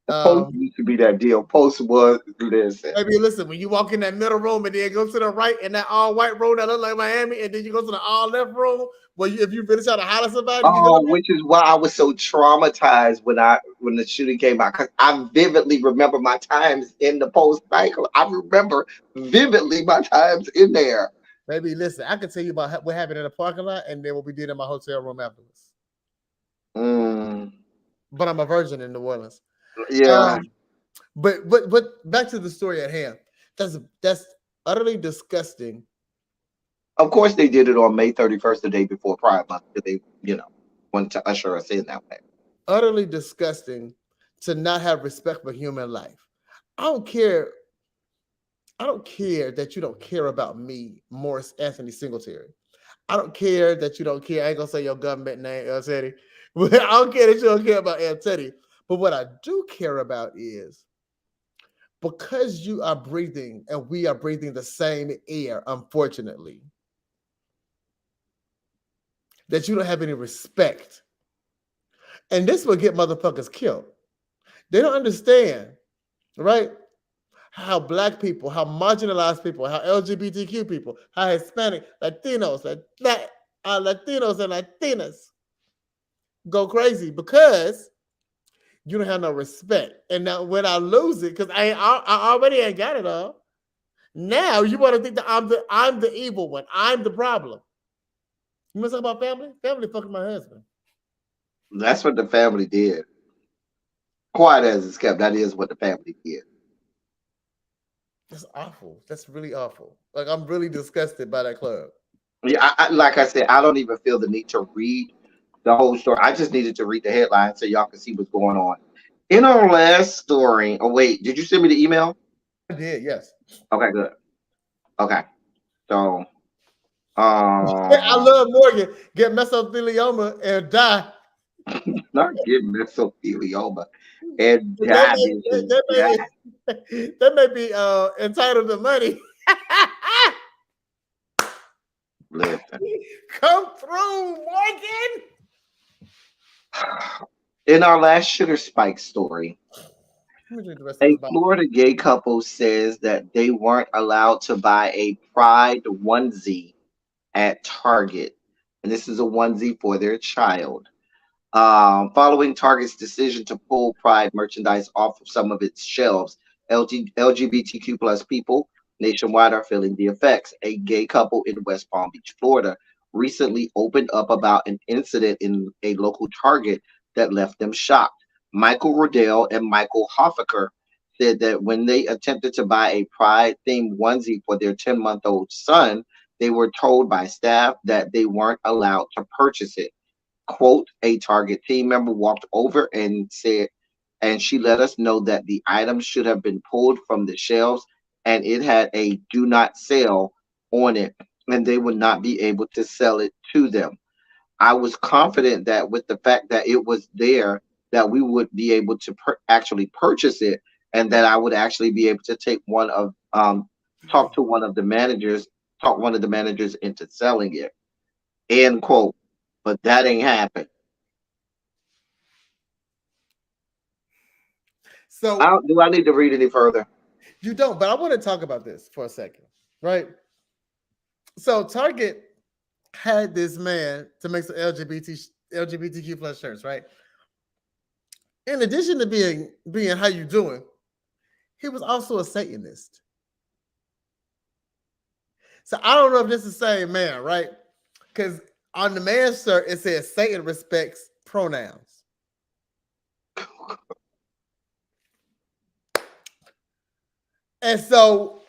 C: Post used to be that deal. Post was this.
D: Maybe listen, when you walk in that middle room and then go to the right in that all white room that look like Miami, and then you go to the all left room where if you finish out to holler somebody,
C: which is why I was so traumatized when the shooting came out, because I vividly remember my times in the Post cycle. I remember vividly my times in there.
D: Maybe listen, I can tell you about what happened in the parking lot and then what we did in my hotel room afterwards. But I'm a virgin in New Orleans.
C: Yeah.
D: But back to the story at hand. That's utterly disgusting.
C: Of course, they did it on May 31st, the day before Pride Month, because they, wanted to usher us in that way.
D: Utterly disgusting to not have respect for human life. I don't care that you don't care about me, Morris Anthony Singletary. I don't care that you don't care. I ain't gonna say your government name, El Teddy. I don't care that you don't care about El Teddy. But what I do care about is because you are breathing and we are breathing the same air, unfortunately, that you don't have any respect. And this will get motherfuckers killed. They don't understand, right? How black people, how marginalized people, how LGBTQ people, how Hispanic, Latinos and Latinas go crazy because you don't have no respect. And now when I lose it, because I already ain't got it all, now you want to think that I'm the evil one. I'm the problem. You want to talk about family? Family fucking my husband.
C: That's what the family did. Quiet as it's kept, that is what the family did.
D: That's awful. That's really awful. Like I'm really disgusted by that club.
C: Yeah, like I said, I don't even feel the need to read the whole story. I just needed to read the headline so y'all can see what's going on. In our last story, oh wait, did you send me the email?
D: I did, yes.
C: Okay, good. Okay, so
D: I love Morgan get mesothelioma and die.
C: not get mesothelioma and
D: That
C: die,
D: may,
C: bitches.
D: that
C: Die.
D: may, that may be entitled to money.
C: Listen.
D: Come through, Morgan.
C: In our last sugar spike story,
D: Let me drink the rest of
C: a
D: this bottle.
C: Florida gay couple says that they weren't allowed to buy a pride onesie at Target. And this is a onesie for their child. Following Target's decision to pull Pride merchandise off of some of its shelves, LGBTQ plus people nationwide are feeling the effects. A gay couple in West Palm Beach, Florida, recently opened up about an incident in a local Target that left them shocked. Michael Rodell and Michael Hoffaker said that when they attempted to buy a Pride themed onesie for their 10-month-old son, they were told by staff that they weren't allowed to purchase it. Quote, a Target team member walked over and said, and she let us know that the item should have been pulled from the shelves and it had a do not sell on it, and they would not be able to sell it to them. I was confident that with the fact that it was there, that we would be able to actually purchase it, and that I would actually be able to take talk to one of the managers, talk one of the managers into selling it. End quote. But that ain't happened.
D: So
C: Do I need to read any further?
D: you don't, but I want to talk about this for a second, right? So Target had this man to make some LGBTQ plus shirts, right? In addition to being how you doing, he was also a Satanist. So I don't know if this is the same man, right? Because on the man's shirt it says Satan respects pronouns. And so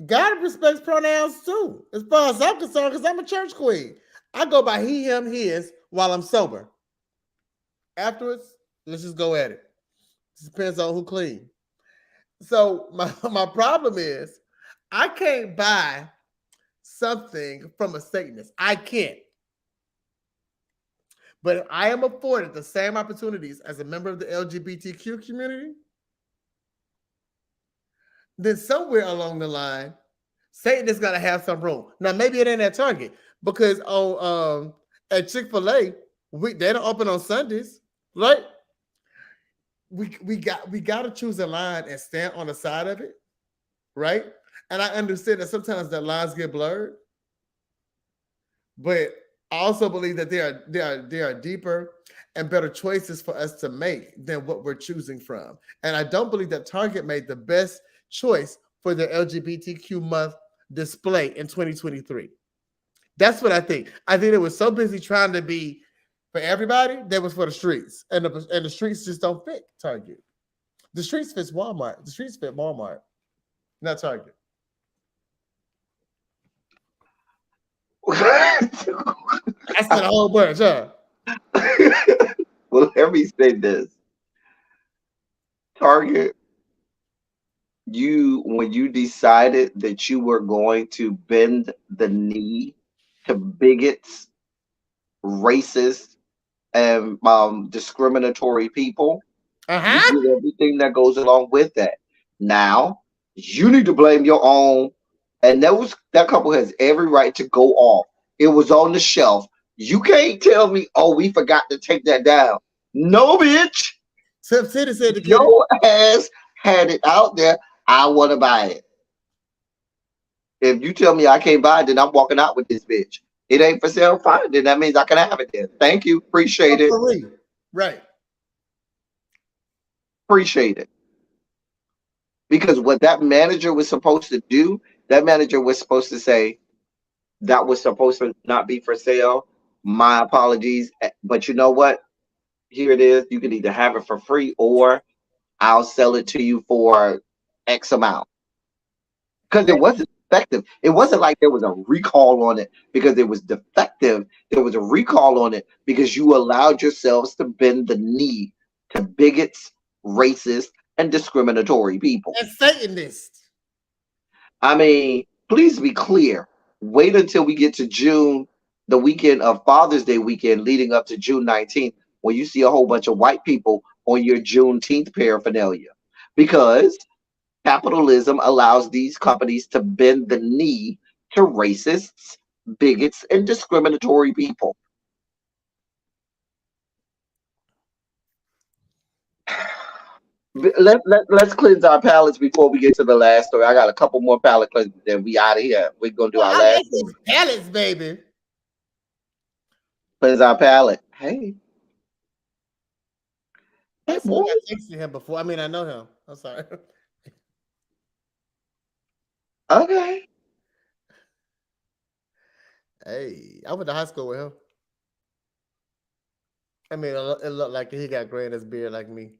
D: God respects pronouns too, as far as I'm concerned, because I'm a church queen. I go by he, him, his while I'm sober. Afterwards, let's just go at it. It depends on who clean. So my problem is I can't buy something from a Satanist. I can't. But if I am afforded the same opportunities as a member of the LGBTQ community, then somewhere along the line, Satan is gonna have some room. Now, maybe it ain't at Target because at Chick-fil-A, they don't open on Sundays, right? We got to choose a line and stand on the side of it, right? And I understand that sometimes that lines get blurred, but I also believe that there are deeper and better choices for us to make than what we're choosing from. And I don't believe that Target made the best choice for their LGBTQ month display in 2023. That's what I think. I think it was so busy trying to be for everybody that was for the streets, and the streets just don't fit Target. The streets fits Walmart. The streets fit Walmart, not Target. I said a whole bunch, huh?
C: Well, let me say this. Target, when you decided that you were going to bend the knee to bigots, racists, and discriminatory people, you
D: Uh-huh.
C: did everything that goes along with that. Now, you need to blame your own. And that couple has every right to go off. It was on the shelf. You can't tell me, oh, we forgot to take that down. No, bitch.
D: City said the kitty.
C: Your ass had it out there. I want to buy it. If you tell me I can't buy it, then I'm walking out with this bitch. It ain't for sale. Fine. Then that means I can have it then. Thank you. Appreciate it.
D: Right.
C: Appreciate it. Because what that manager was supposed to do, that manager was supposed to say, that was supposed to not be for sale. My apologies. But you know what? Here it is. You can either have it for free or I'll sell it to you for X amount. Because it wasn't effective. It wasn't like there was a recall on it because it was defective. There was a recall on it because you allowed yourselves to bend the knee to bigots, racists, and discriminatory people.
D: And Satanists.
C: I mean, please be clear. Wait until we get to June, the weekend of Father's Day weekend leading up to June 19th, when you see a whole bunch of white people on your Juneteenth paraphernalia. Because capitalism allows these companies to bend the knee to racists, bigots, and discriminatory people. Let's cleanse our palates before we get to the last story. I got a couple more palate cleansers, then we out of here. We're gonna do our
D: I
C: last
D: like these pallets, baby.
C: cleanse our palate. Hey,
D: I
C: hey,
D: seen
C: boy.
D: I texted him before. I mean, I know him. I'm sorry.
C: Okay.
D: Hey, I went to high school with him. I mean, it looked like he got gray in his beard like me.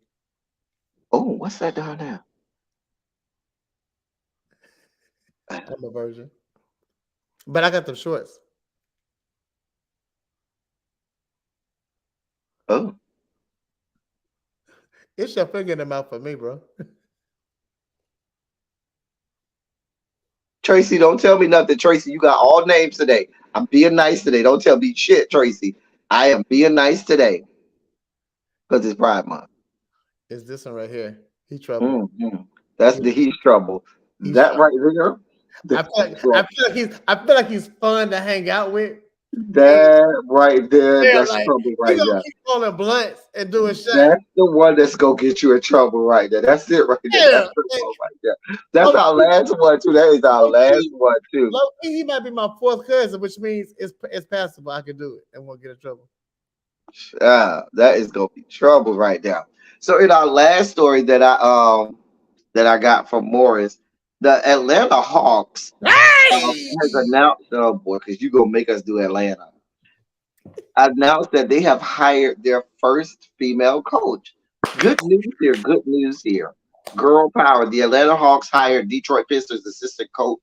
C: Oh, what's that down there?
D: I'm a virgin. But I got them shorts.
C: Oh,
D: It's your finger in the mouth for me, bro.
C: Tracy, don't tell me nothing. Tracy, you got all names today. I'm being nice today. Don't tell me shit, Tracy. I am being nice today because it's Pride Month.
D: It's this one right here. He trouble.
C: Mm-hmm. That's the he's trouble.
D: He's
C: That
D: trouble.
C: right there.
D: I feel like he's fun to hang out with.
C: That right there.
D: Yeah,
C: That's
D: like
C: trouble
D: he
C: right
D: gonna
C: there.
D: keep rolling blunts and doing shit.
C: That's the one that's gonna get you in trouble right there. That's it right there.
D: Yeah,
C: That's the one right there. That's our last one too. That is our last one too.
D: low key, he might be my fourth cousin, which means it's passable. I can do it and won't get in trouble.
C: That is gonna be trouble right there. So in our last story that I got from Morris, the Atlanta Hawks
D: Hey!
C: has announced, oh boy, because you gonna make us do Atlanta. Announced that they have hired their first female coach. Good news here. Good news here. Girl power. The Atlanta Hawks hired Detroit Pistons assistant coach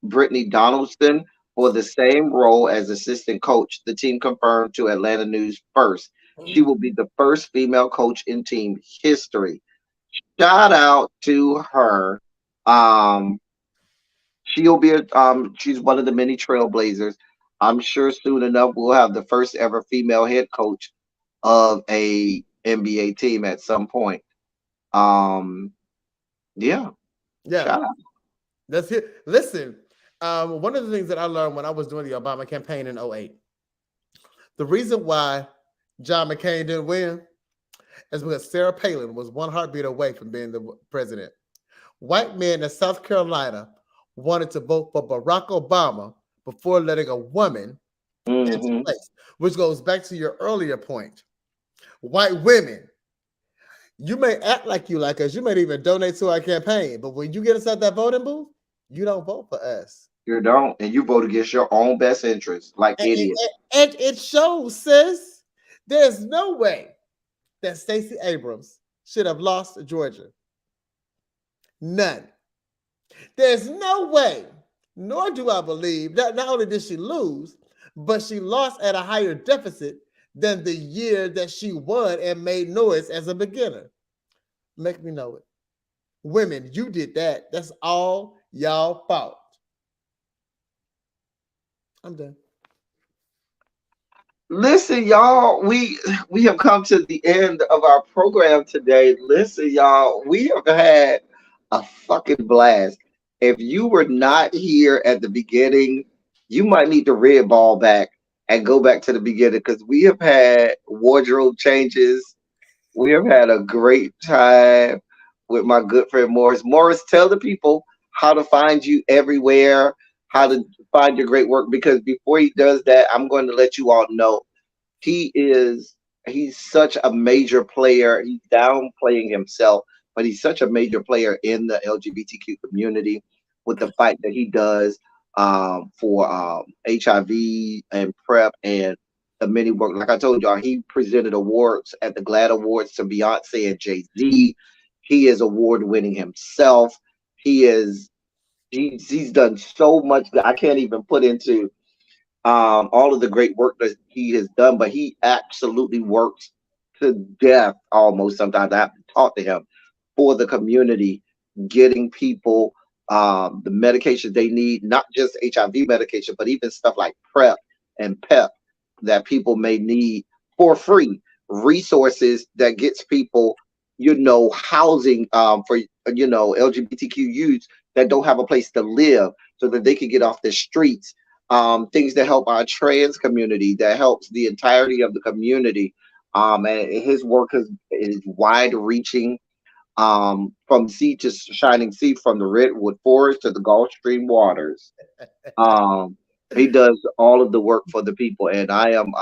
C: Brittany Donaldson for the same role as assistant coach. The team confirmed to Atlanta News first. She will be the first female coach in team history. Shout out to her. Um, she'll be she's one of the many trailblazers. I'm sure soon enough we'll have the first ever female head coach of a NBA team at some point. Um, yeah,
D: Yeah,
C: shout out.
D: that's it. Listen, one of the things that I learned when I was doing the Obama campaign in '08, the reason why John McCain didn't win is because Sarah Palin was one heartbeat away from being the president. White men in South Carolina wanted to vote for Barack Obama before letting a woman into
C: Hmm.
D: place, which goes back to your earlier point. White women, you may act like you like us, you may even donate to our campaign, but when you get inside that voting booth, you don't vote for us.
C: You don't, and you vote against your own best interest, like
D: And,
C: idiot.
D: and it shows, sis. There's no way that Stacey Abrams should have lost to Georgia. None. There's no way, nor do I believe that not only did she lose, but she lost at a higher deficit than the year that she won and made noise as a beginner. Make me know it. Women, you did that. That's all y'all fault. I'm done.
C: Listen, y'all, we have come to the end of our program today. Listen, y'all, we have had a fucking blast. If you were not here at the beginning, you might need to red ball back and go back to the beginning because we have had wardrobe changes. We have had a great time with my good friend Morris. Morris, tell the people how to find you everywhere, how to find your great work. Because before he does that, I'm going to let you all know he's such a major player. He's downplaying himself, but he's such a major player in the LGBTQ community with the fight that he does for HIV and PrEP and the many work. Like I told y'all, he presented awards at the GLAAD Awards to Beyonce and Jay-Z. He is award winning himself. He's done so much that I can't even put into all of the great work that he has done, but he absolutely works to death almost. Sometimes I have to talk to him for the community, getting people the medications they need, not just HIV medication, but even stuff like PrEP and PEP that people may need for free. Resources that gets people, housing for LGBTQ youths that don't have a place to live, so that they can get off the streets. Things that help our trans community, that helps the entirety of the community. And his work is wide reaching, from sea to shining sea, from the redwood forest to the Gulf Stream waters. Um, he does all of the work for the people, and I am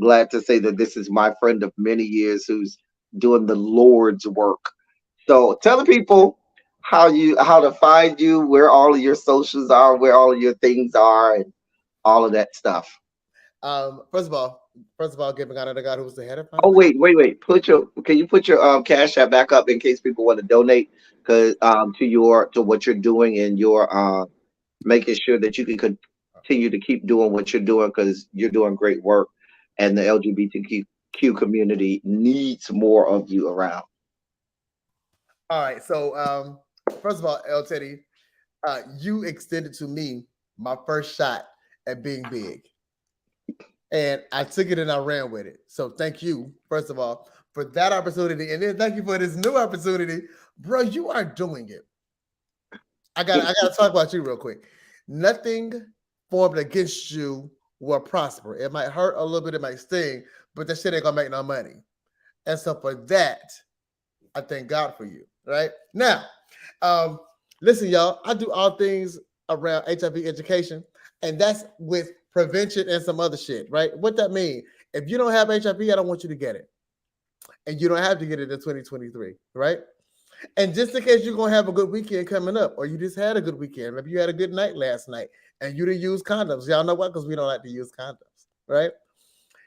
C: glad to say that this is my friend of many years who's doing the Lord's work. So tell the people how to find you, where all of your socials are, where all of your things are, and all of that stuff.
D: First of all, giving honor to God who's the head of
C: Oh,
D: finance.
C: wait. Can you put your Cash App back up in case people want to donate, cause to what you're doing, and your making sure that you can continue to keep doing what you're doing, because you're doing great work, and the LGBTQ community needs more of you around.
D: All right. So first of all, El Teddy, you extended to me my first shot at being big. And I took it and I ran with it. So thank you, first of all, for that opportunity. And then thank you for this new opportunity. Bro, you are doing it. I gotta talk about you real quick. Nothing formed against you will prosper. It might hurt a little bit, it might sting, but that shit ain't gonna make no money. And so for that, I thank God for you. Right now, listen, y'all, I do all things around HIV education, and that's with prevention and some other shit, right? What that mean? If you don't have HIV, I don't want you to get it. And you don't have to get it in 2023, right? And just in case you're going to have a good weekend coming up, or you just had a good weekend, maybe you had a good night last night, and you didn't use condoms. Y'all know why? Because we don't like to use condoms, right?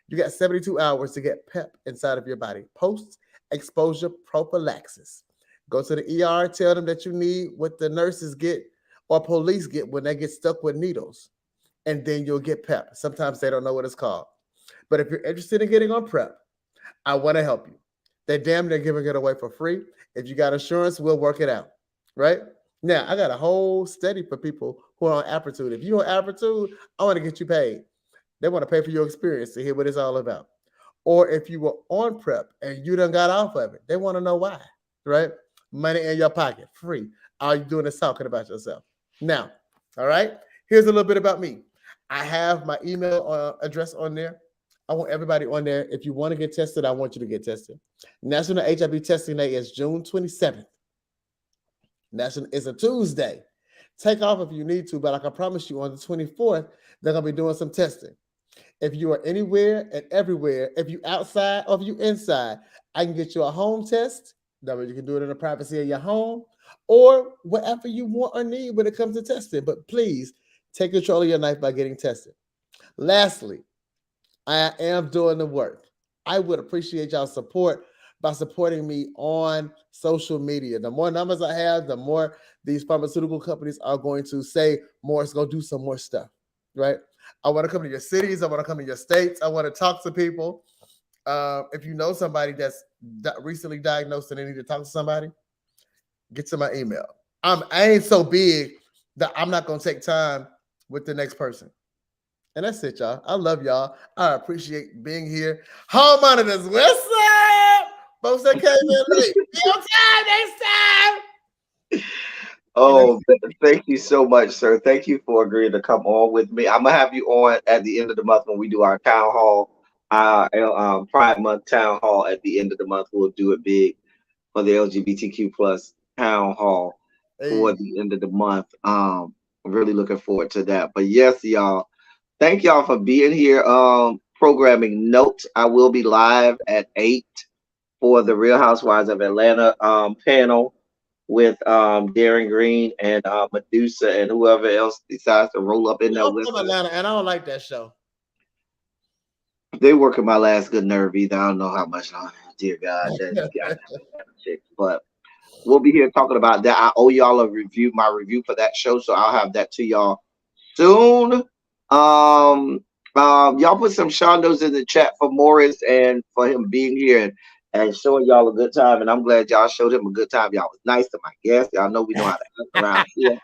D: You got 72 hours to get PEP inside of your body. Post-exposure prophylaxis. Go to the ER, tell them that you need what the nurses get or police get when they get stuck with needles, and then you'll get PEP. Sometimes they don't know what it's called. But if you're interested in getting on PrEP, I want to help you. They're damn near giving it away for free. If you got insurance, we'll work it out, right? Now, I got a whole study for people who are on Aptitude. If you're on Aptitude, I want to get you paid. They want to pay for your experience to hear what it's all about. Or if you were on PrEP and you done got off of it, they want to know why, right? Money in your pocket, free. All you're doing is talking about yourself. Now, all right, here's a little bit about me. I have my email address on there. I want everybody on there. If you want to get tested, I want you to get tested. National HIV Testing Day is June 27th. National is a Tuesday. Take off if you need to, but I can promise you on the 24th, they're going to be doing some testing. If you are anywhere and everywhere, if you outside or if you inside, I can get you a home test. That way you can do it in the privacy of your home or whatever you want or need when it comes to testing. But please take control of your life by getting tested. Lastly, I am doing the work. I would appreciate y'all's support by supporting me on social media. The more numbers I have, the more these pharmaceutical companies are going to say more. It's going to do some more stuff, right? I want to come to your cities. I want to come to your states. I want to talk to people. If you know somebody that's recently diagnosed and they need to talk to somebody, get to my email. I ain't so big that I'm not going to take time with the next person. And that's it, y'all. I love y'all. I appreciate being here. Home monitors, what's up? Folks that came in late. Be on time next time.
C: Oh, thank you so much, sir. Thank you for agreeing to come on with me. I'm gonna have you on at the end of the month when we do our town hall, Pride Month town hall. At the end of the month, we'll do it big for the LGBTQ plus town hall for the end of the month. I'm really looking forward to that. But yes, y'all, thank y'all for being here. Programming notes: I will be live at 8 for the Real Housewives of Atlanta panel with Darren Green and Medusa and whoever else decides to roll up in there with us.
D: Atlanta, and I don't like that show.
C: They working my last good nerve either. I don't know how much. Oh, dear God, that chick. But we'll be here talking about that. I owe y'all a review, my review for that show, so I'll have that to y'all soon. Y'all put some shondos in the chat for Morris and for him being here and showing y'all a good time. And I'm glad y'all showed him a good time. Y'all was nice to my guests. Y'all know we know how to act around here.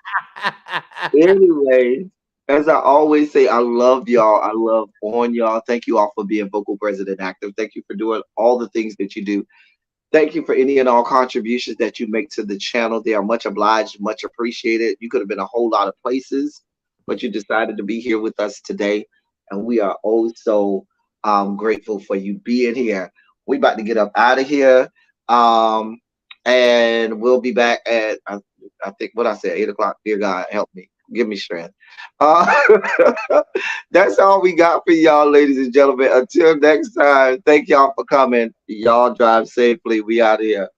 C: Anyway, as I always say, I love y'all. I love on y'all. Thank you all for being vocal, present, and active. Thank you for doing all the things that you do. Thank you for any and all contributions that you make to the channel. They are much obliged, much appreciated. You could have been a whole lot of places, but you decided to be here with us today. And we are also grateful for you being here. We about to get up out of here. And we'll be back at, I think, what I said, 8 o'clock. Dear God, help me. Give me strength. That's all we got for y'all, ladies and gentlemen. Until next time, thank y'all for coming. Y'all drive safely. We out here.